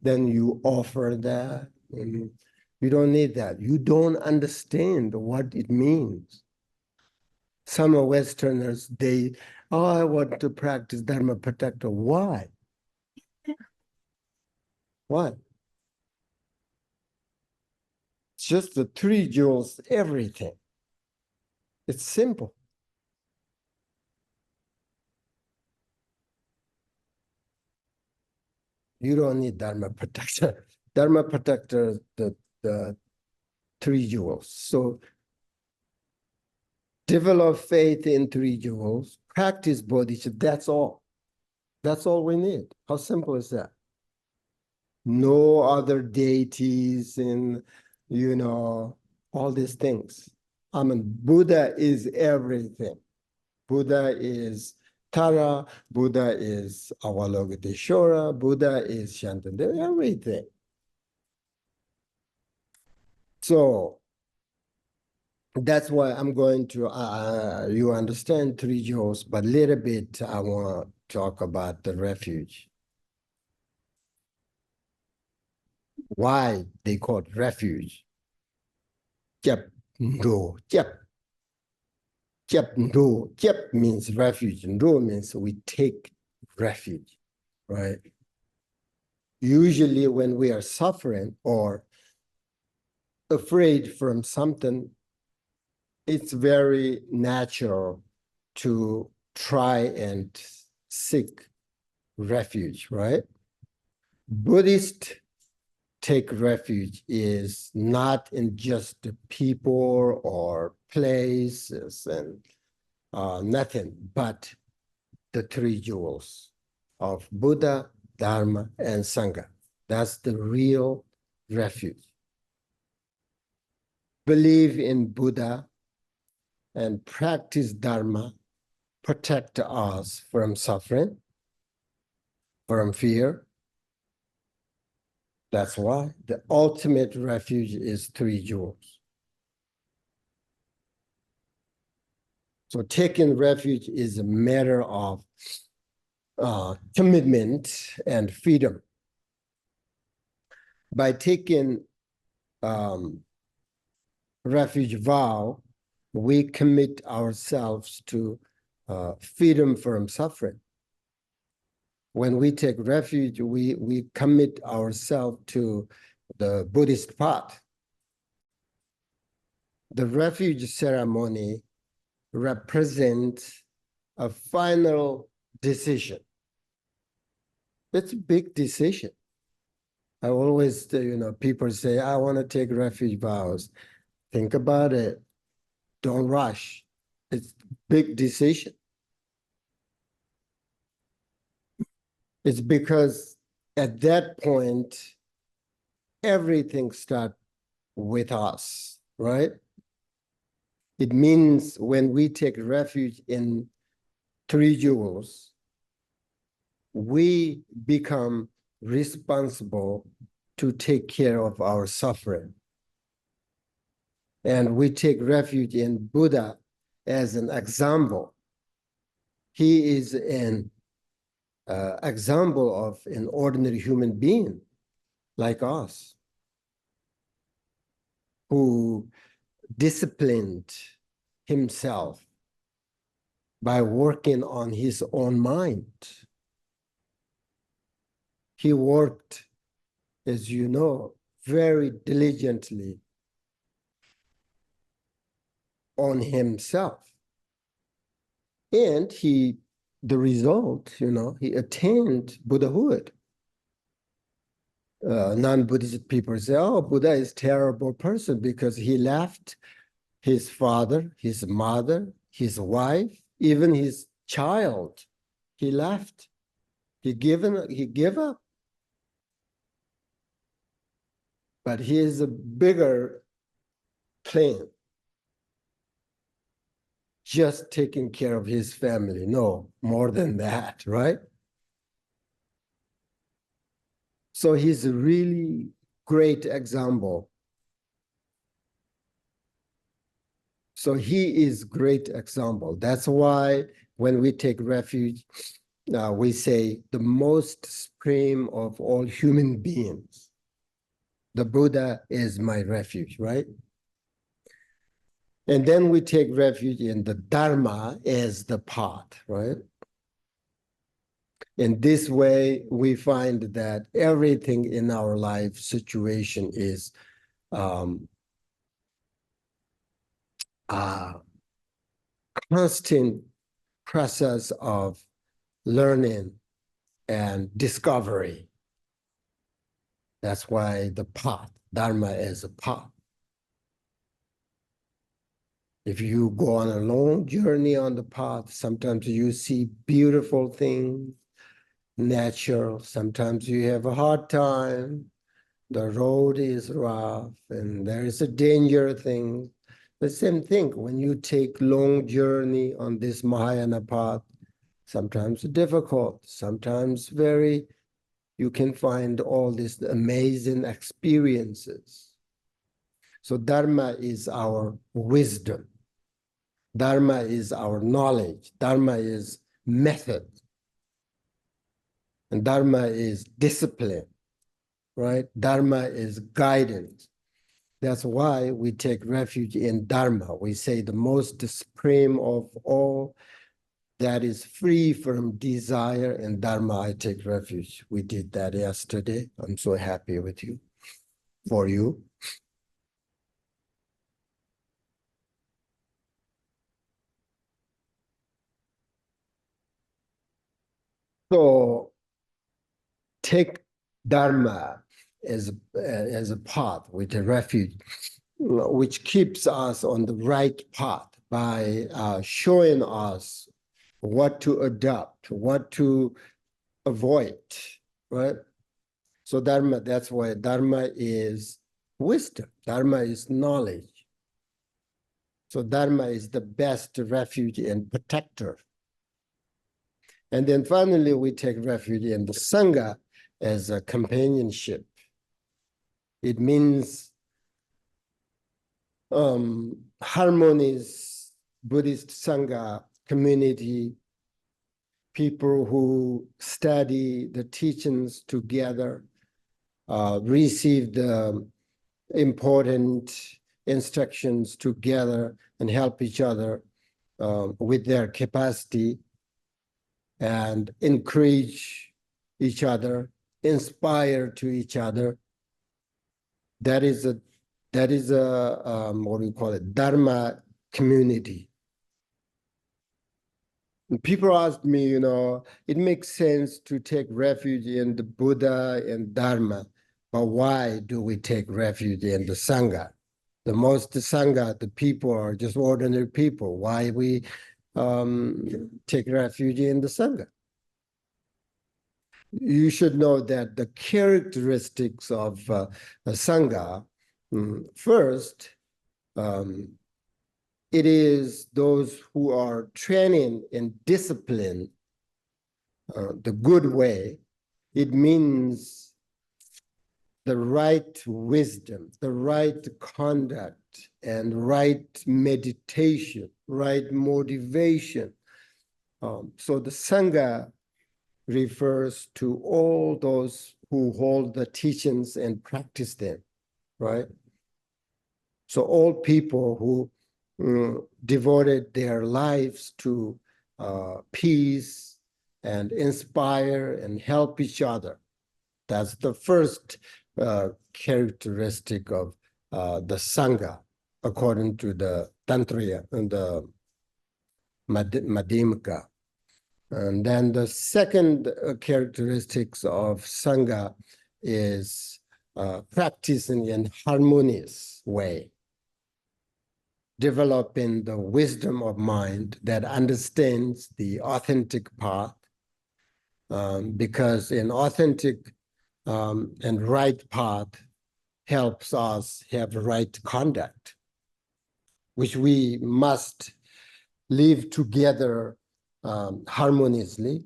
then you offer that. You don't need that. You don't understand what it means. Some Westerners, oh, I want to practice Dharma protector. Why? Why? It's just the 3 jewels, everything. It's simple. You don't need Dharma protector. Dharma protector, the 3 jewels. So develop faith in 3 jewels, practice bodhicitta, that's all. That's all we need. How simple is that? No other deities and, you know, all these things. I mean, Buddha is everything. Buddha is Tara, Buddha is Avalokiteshvara, Buddha is Shantideva, everything. So that's why I'm going to, you understand 3 jewels, but a little bit I want to talk about the refuge. Why they call it refuge? Jep Ndo, Jep. Jep Ndo, Jep means refuge, Ndo means we take refuge, right? Usually when we are suffering or afraid from something, it's very natural to try and seek refuge, right? Buddhist take refuge is not in just the people or places and nothing, but the 3 jewels of Buddha, Dharma, and Sangha. That's the real refuge. Believe in Buddha and practice Dharma, protect us from suffering, from fear. That's why the ultimate refuge is 3 jewels. So taking refuge is a matter of commitment and freedom. By taking refuge vow, we commit ourselves to freedom from suffering. When we take refuge, we commit ourselves to the Buddhist path. The refuge ceremony represents a final decision. It's a big decision. I always, people say, I want to take refuge vows. Think about it. Don't rush. It's a big decision. It's because at that point, everything starts with us, right? It means when we take refuge in 3 jewels, we become responsible to take care of our suffering. And we take refuge in Buddha as an example. He is an example of an ordinary human being like us who disciplined himself by working on his own mind. He worked, as you know, very diligently on himself. And the result, he attained Buddhahood. Non-Buddhist people say, oh, Buddha is a terrible person because he left his father, his mother, his wife, even his child. He left. He gave up. But he has a bigger plan. just taking care of his family. No, more than that, right? So he's a really great example. So he is great example. That's why when we take refuge, we say the most supreme of all human beings. The Buddha is my refuge, right? And then we take refuge in the Dharma as the path, right? In this way, we find that everything in our life situation is a constant process of learning and discovery. That's why the path, Dharma is a path. If you go on a long journey on the path, sometimes you see beautiful things, natural. Sometimes you have a hard time. The road is rough and there is a danger thing. The same thing when you take long journey on this Mahayana path, sometimes difficult, sometimes you can find all these amazing experiences. So Dharma is our wisdom. Dharma is our knowledge. Dharma is method. And Dharma is discipline, right? Dharma is guidance. That's why we take refuge in Dharma. We say the most supreme of all that is free from desire, and Dharma I take refuge. We did that yesterday. I'm so happy with you, for you. So take Dharma as a path with a refuge, which keeps us on the right path by showing us what to adopt, what to avoid, right? So Dharma, that's why Dharma is wisdom. Dharma is knowledge. So Dharma is the best refuge and protector. And then finally, we take refuge in the Sangha as a companionship. It means harmonious Buddhist Sangha community, people who study the teachings together, receive the important instructions together and help each other with their capacity and encourage each other, inspire to each other. That is a what do you call it? Dharma community. And people ask me, it makes sense to take refuge in the Buddha and Dharma, but why do we take refuge in the Sangha? The most Sangha, the people are just ordinary people. Why we take refuge in the Sangha? You should know that the characteristics of a Sangha, first, it is those who are training in discipline the good way. It means the right wisdom, the right conduct, and right meditation, right motivation. So the Sangha refers to all those who hold the teachings and practice them, right? So all people who devoted their lives to peace and inspire and help each other. That's the first characteristic of the Sangha, according to the Tantriya and the Madhyamaka. And then the second characteristics of Sangha is practicing in harmonious way, developing the wisdom of mind that understands the authentic path, because an authentic and right path helps us have right conduct, which we must live together harmoniously,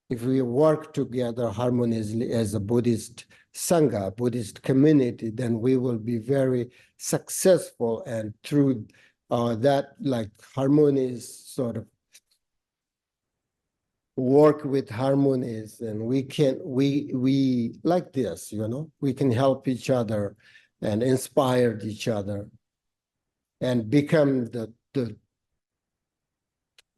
if we work together harmoniously as a Buddhist Sangha, Buddhist community, then we will be very successful. And through that like harmonious sort of work with harmonies, and we like this, you know, we can help each other and inspire each other and become the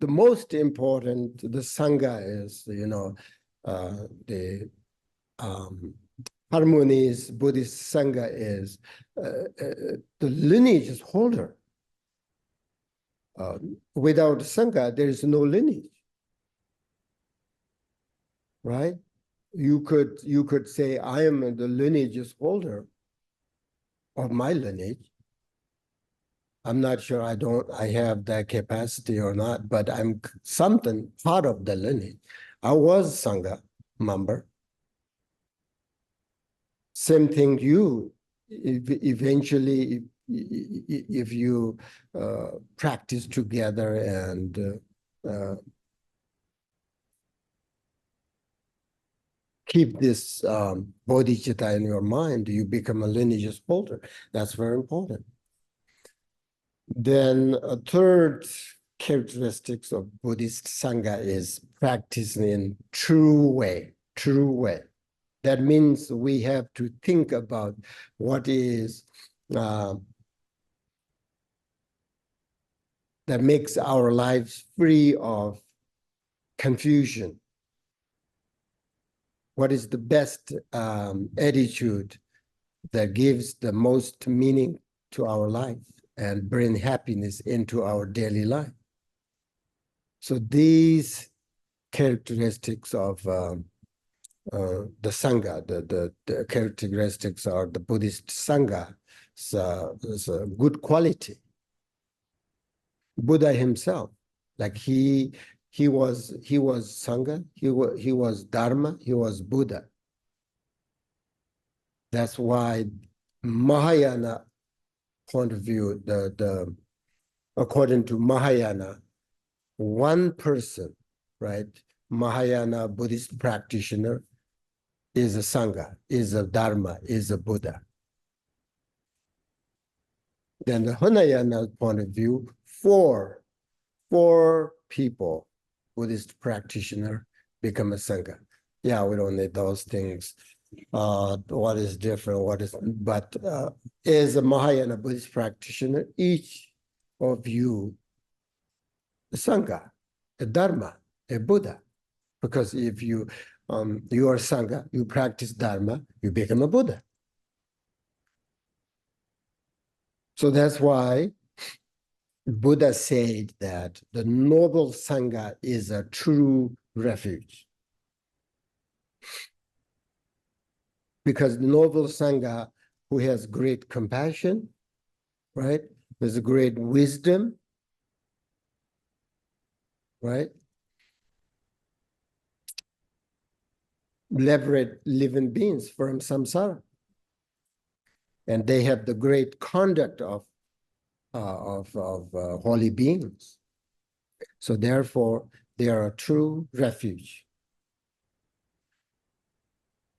most important. The Sangha is, you know, the harmonies. Buddhist Sangha is the lineage holder. Without Sangha, there is no lineage, right? You could say, I am the lineage holder of my lineage. I'm not sure I have that capacity or not, but I'm something part of the lineage. I was Sangha member. Same thing eventually, if you practice together and keep this bodhicitta in your mind, you become a lineage holder. That's very important. Then a third characteristics of Buddhist Sangha is practicing in true way. That means we have to think about what is that makes our lives free of confusion. What is the best attitude that gives the most meaning to our life and bring happiness into our daily life? So these characteristics of the Sangha, the characteristics of the Buddhist Sangha is a good quality. Buddha himself, like he was Sangha, he was Dharma, he was Buddha. That's why Mahayana point of view, according to Mahayana, one person, right, Mahayana Buddhist practitioner is a Sangha, is a Dharma, is a Buddha. Then the Hinayana point of view, four people, Buddhist practitioner, become a Sangha. Yeah, we don't need those things. What is different, but as a Mahayana Buddhist practitioner, each of you, a Sangha, a Dharma, a Buddha. Because if you are Sangha, you practice Dharma, you become a Buddha. So that's why Buddha said that the noble Sangha is a true refuge. Because the noble Sangha who has great compassion, right? There's a great wisdom, right? Liberate living beings from samsara. And they have the great conduct of holy beings. So therefore, they are a true refuge.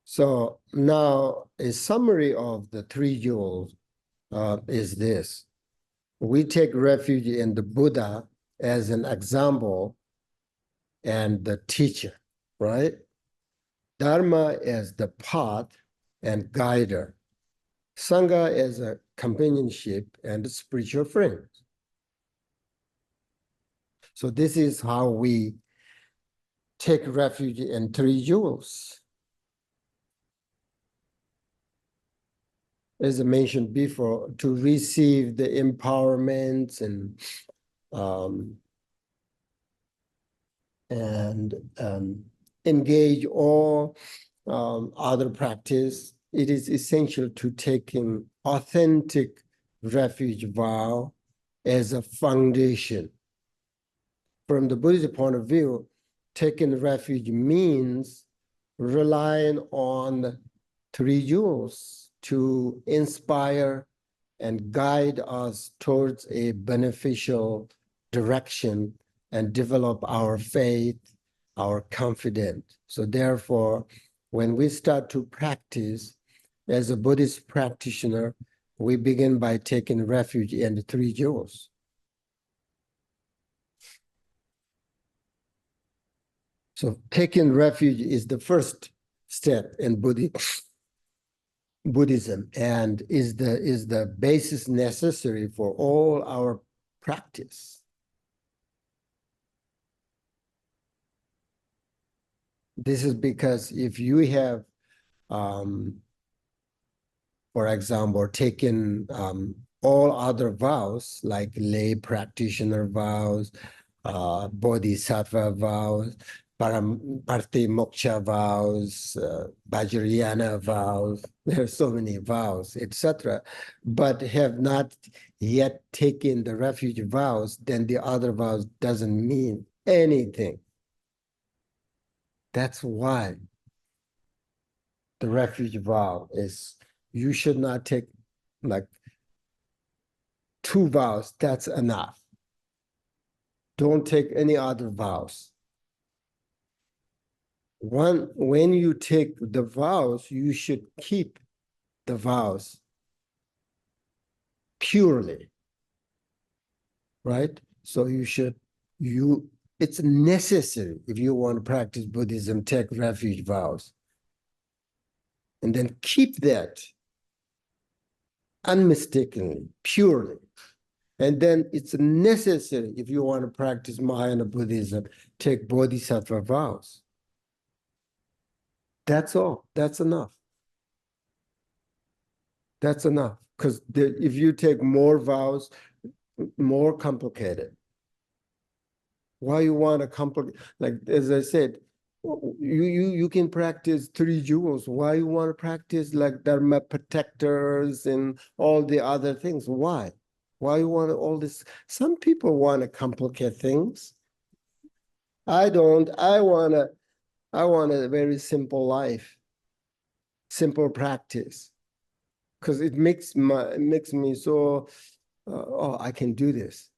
So now a summary of the three jewels is this. We take refuge in the Buddha as an example and the teacher, right? Dharma as the path and guider. Sangha as a companionship and spiritual friend. So this is how we take refuge in three jewels. As I mentioned before, to receive the empowerment and engage all other practice, it is essential to take an authentic refuge vow as a foundation. From the Buddhist point of view, taking refuge means relying on three jewels to inspire and guide us towards a beneficial direction and develop our faith, our confidence. So therefore, when we start to practice as a Buddhist practitioner, we begin by taking refuge in the three jewels. So taking refuge is the first step in Buddhism and is the basis necessary for all our practice. This is because if you have, for example, taken all other vows, like lay practitioner vows, bodhisattva vows, Moksha vows, Vajrayana vows, there are so many vows, etc., but have not yet taken the refuge vows, then the other vows doesn't mean anything. That's why the refuge vow is, you should not take like 2 vows, that's enough. Don't take any other vows. When you take the vows, you should keep the vows purely, right? So it's necessary if you want to practice Buddhism, take refuge vows. And then keep that unmistakably, purely. And then it's necessary if you want to practice Mahayana Buddhism, take Bodhisattva vows. That's all. That's enough. That's enough. Because if you take more vows, more complicated. Why you want to complicate? Like, as I said, you can practice 3 jewels. Why you want to practice like Dharma protectors and all the other things? Why? Why you want all this? Some people want to complicate things. I don't. I want a very simple life, simple practice, because it makes me so. Oh, I can do this.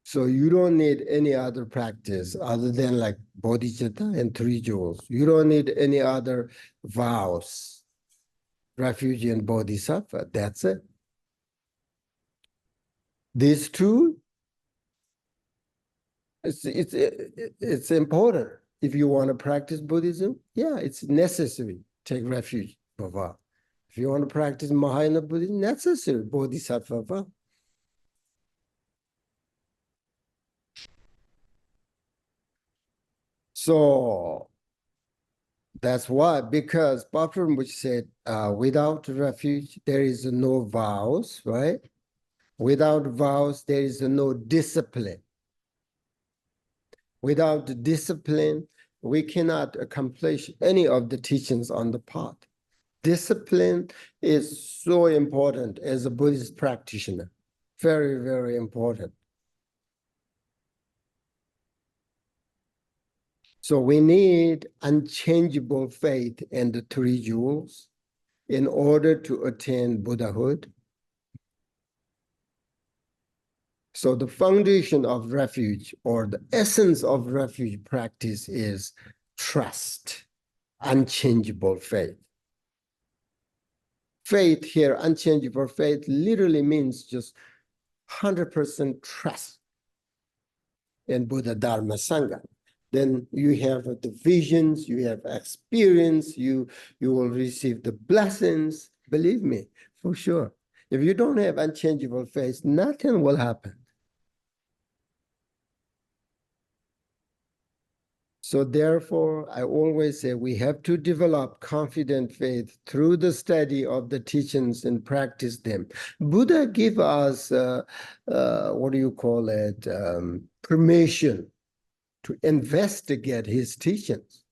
So you don't need any other practice other than like bodhicitta and 3 jewels. You don't need any other vows, refuge and bodhisattva. That's it. These two, it's important. If you want to practice Buddhism, yeah, it's necessary. Take refuge, vow. If you want to practice Mahayana Buddhism, necessary, bodhisattva vow. So that's why, because Paltrul Rinpoche said, without refuge, there is no vows, right? Without vows, there is no discipline. Without discipline, we cannot accomplish any of the teachings on the path. Discipline is so important as a Buddhist practitioner. Very, very important. So we need unchangeable faith in the 3 jewels in order to attain Buddhahood. So the foundation of refuge, or the essence of refuge practice, is trust, unchangeable faith. Faith here, unchangeable faith, literally means just 100% trust in Buddha, Dharma, Sangha. Then you have the visions, you have experience, you will receive the blessings. Believe me, for sure. If you don't have unchangeable faith, nothing will happen. So therefore, I always say we have to develop confident faith through the study of the teachings and practice them. Buddha gave us, what do you call it, permission to investigate his teachings.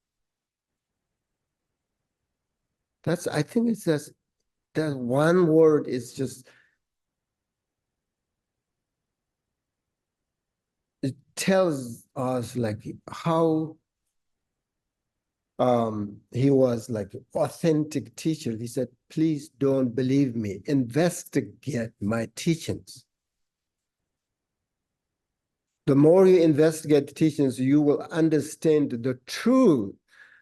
I think it's just, that one word is just, it tells us like how he was like authentic teacher. He said, please don't believe me, investigate my teachings. The more you investigate the teachings, you will understand the truth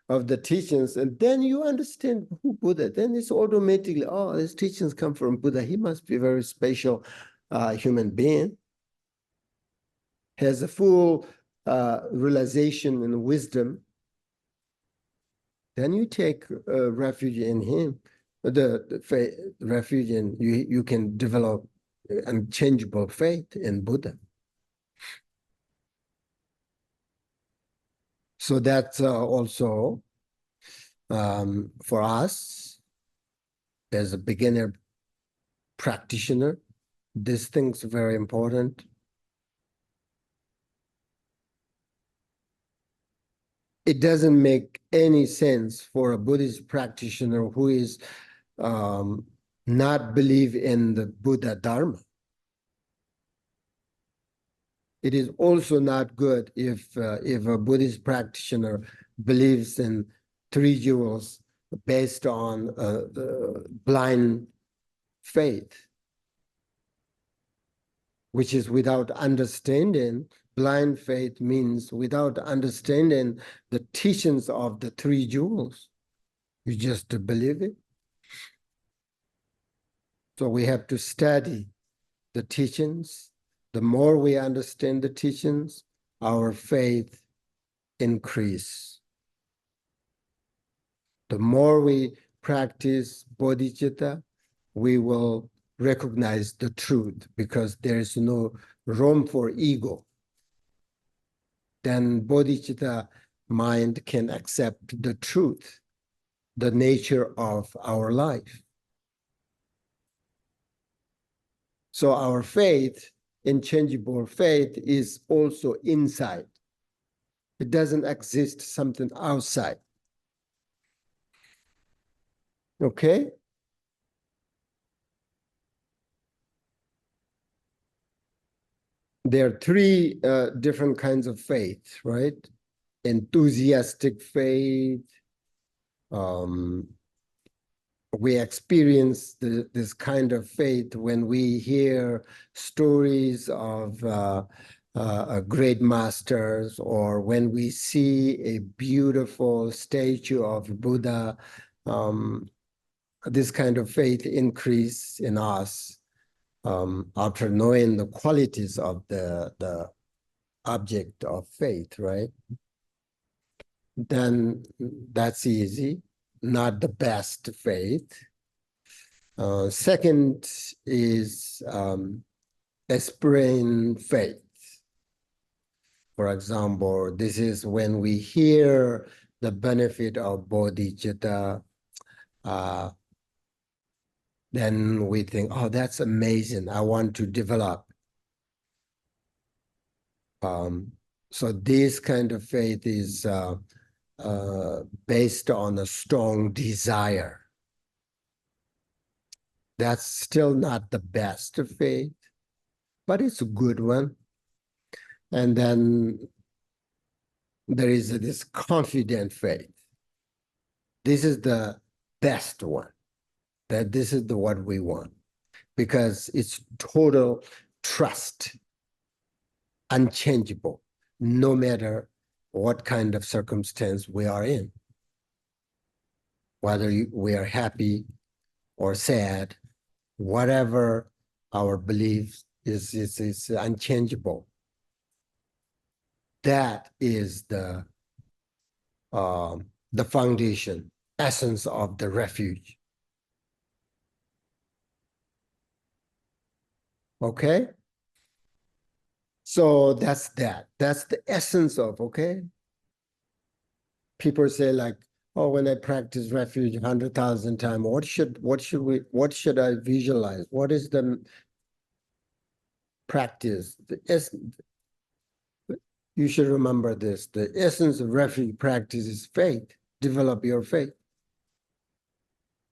of the teachings, and then you understand who Buddha. Then it's automatically, oh, these teachings come from Buddha. He must be a very special human being. Has a full realization and wisdom. Then you take refuge in him, the faith, refuge in you can develop unchangeable faith in Buddha. So that's also for us as a beginner practitioner, these things are very important. It doesn't make any sense for a Buddhist practitioner who is not believe in the Buddha Dharma. It is also not good if a Buddhist practitioner believes in three jewels based on blind faith, which is without understanding. Blind faith means without understanding the teachings of the three jewels. You just believe it. So we have to study the teachings. The more we understand the teachings, our faith increase. The more we practice bodhicitta, we will recognize the truth because there is no room for ego. Then bodhicitta mind can accept the truth, the nature of our life. So our faith, unchangeable faith, is also inside. It doesn't exist something outside. Okay? There are three different kinds of faith, right? Enthusiastic faith. We experience this kind of faith when we hear stories of great masters, or when we see a beautiful statue of Buddha. This kind of faith increase in us after knowing the qualities of the object of faith, right? Then that's easy, not the best faith. Second is aspiring faith. For example, this is when we hear the benefit of bodhicitta, then we think, oh, that's amazing. I want to develop. So this kind of faith is based on a strong desire. That's still not the best faith, but it's a good one. And then there is this confident faith. This is the best one, that this is the what we want, because it's total trust, unchangeable, no matter what kind of circumstance we are in. Whether we are happy or sad, whatever our beliefs is unchangeable. That is the foundation, essence of the refuge. Okay? So that's that. That's the essence of, okay? People say like, oh, when I practice refuge 100,000 times, what should I visualize? What is the practice? You should remember this. The essence of refuge practice is faith. Develop your faith.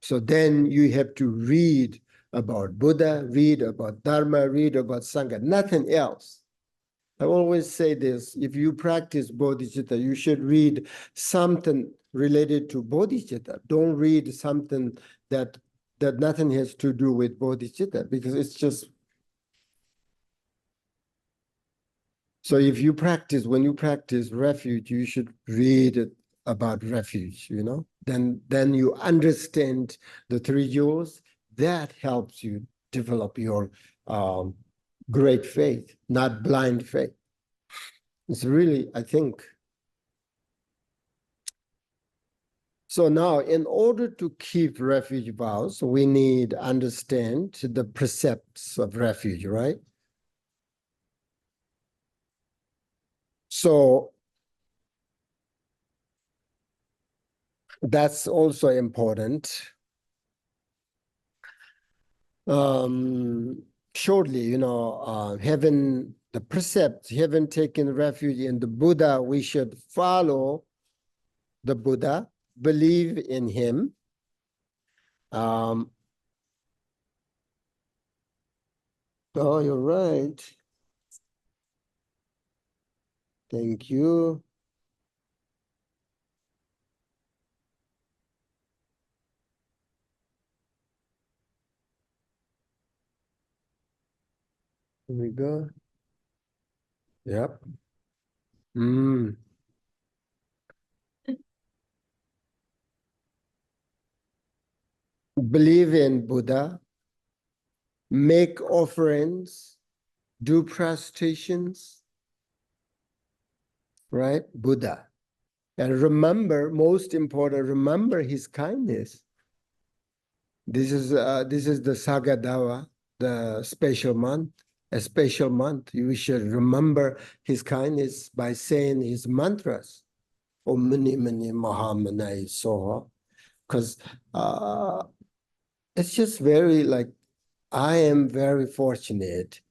So then you have to read about Buddha, read about Dharma, read about Sangha, nothing else. I always say this, if you practice bodhicitta, you should read something related to bodhicitta. Don't read something that nothing has to do with bodhicitta, because it's just So if you practice, when you practice refuge, you should read about refuge, then you understand the three jewels. That helps you develop your great faith, not blind faith. It's really, I think. So now, in order to keep refuge vows, we need to understand the precepts of refuge, right? So that's also important. Shortly, the precepts, having taken refuge in the Buddha, we should follow the Buddha, believe in him. Oh, you're right. Thank you. Here we go. Yep. Believe in Buddha, make offerings, do prostrations, right? Buddha. And remember, most important, remember his kindness. This is the Sagadawa, the special month, a special month. You should remember his kindness by saying his mantras. Om Mani Mani Mahamanai Soha. Because it's just very I am very fortunate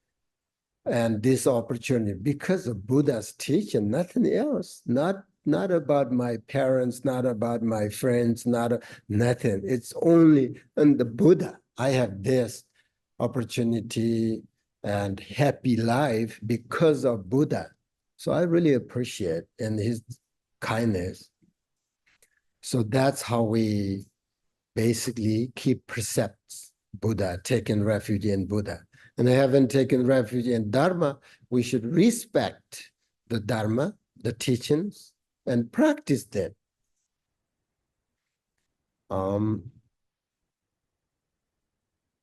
and this opportunity because of Buddha's teaching, nothing else, not about my parents, not about my friends, nothing. It's only in the Buddha. I have this opportunity and happy life because of Buddha. So I really appreciate and his kindness. So that's how we basically keep precepts, Buddha, taking refuge in Buddha. And having taken refuge in Dharma, we should respect the Dharma, the teachings, and practice them.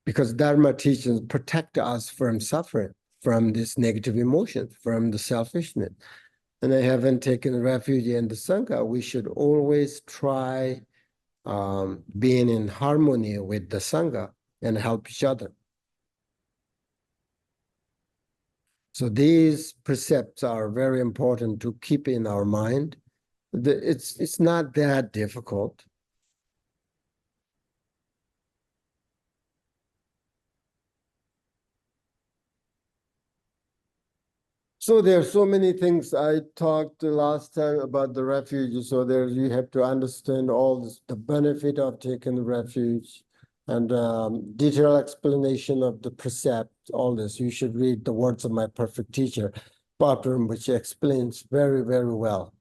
Because Dharma teachings protect us from suffering, from this negative emotion, from the selfishness. And having taken refuge in the Sangha, we should always try being in harmony with the Sangha and help each other. So these precepts are very important to keep in our mind. It's not that difficult. So there are so many things I talked last time about the refuge. So there you have to understand all this, the benefit of taking refuge and detailed explanation of the precept, all this. You should read the words of my perfect teacher, Paltrul Rinpoche, which explains very, very well.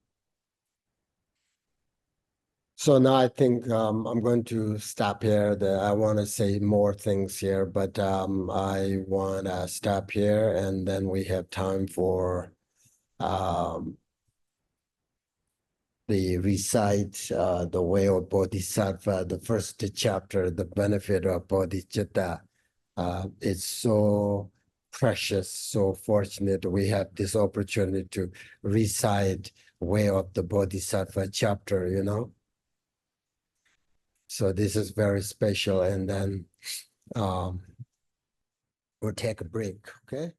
So now I think I'm going to stop here. I want to say more things here, but I want to stop here and then we have time for the recite the way of Bodhisattva, the first chapter, the benefit of Bodhicitta. It's so precious, so fortunate we have this opportunity to recite way of the Bodhisattva chapter, So this is very special, and then we'll take a break, okay?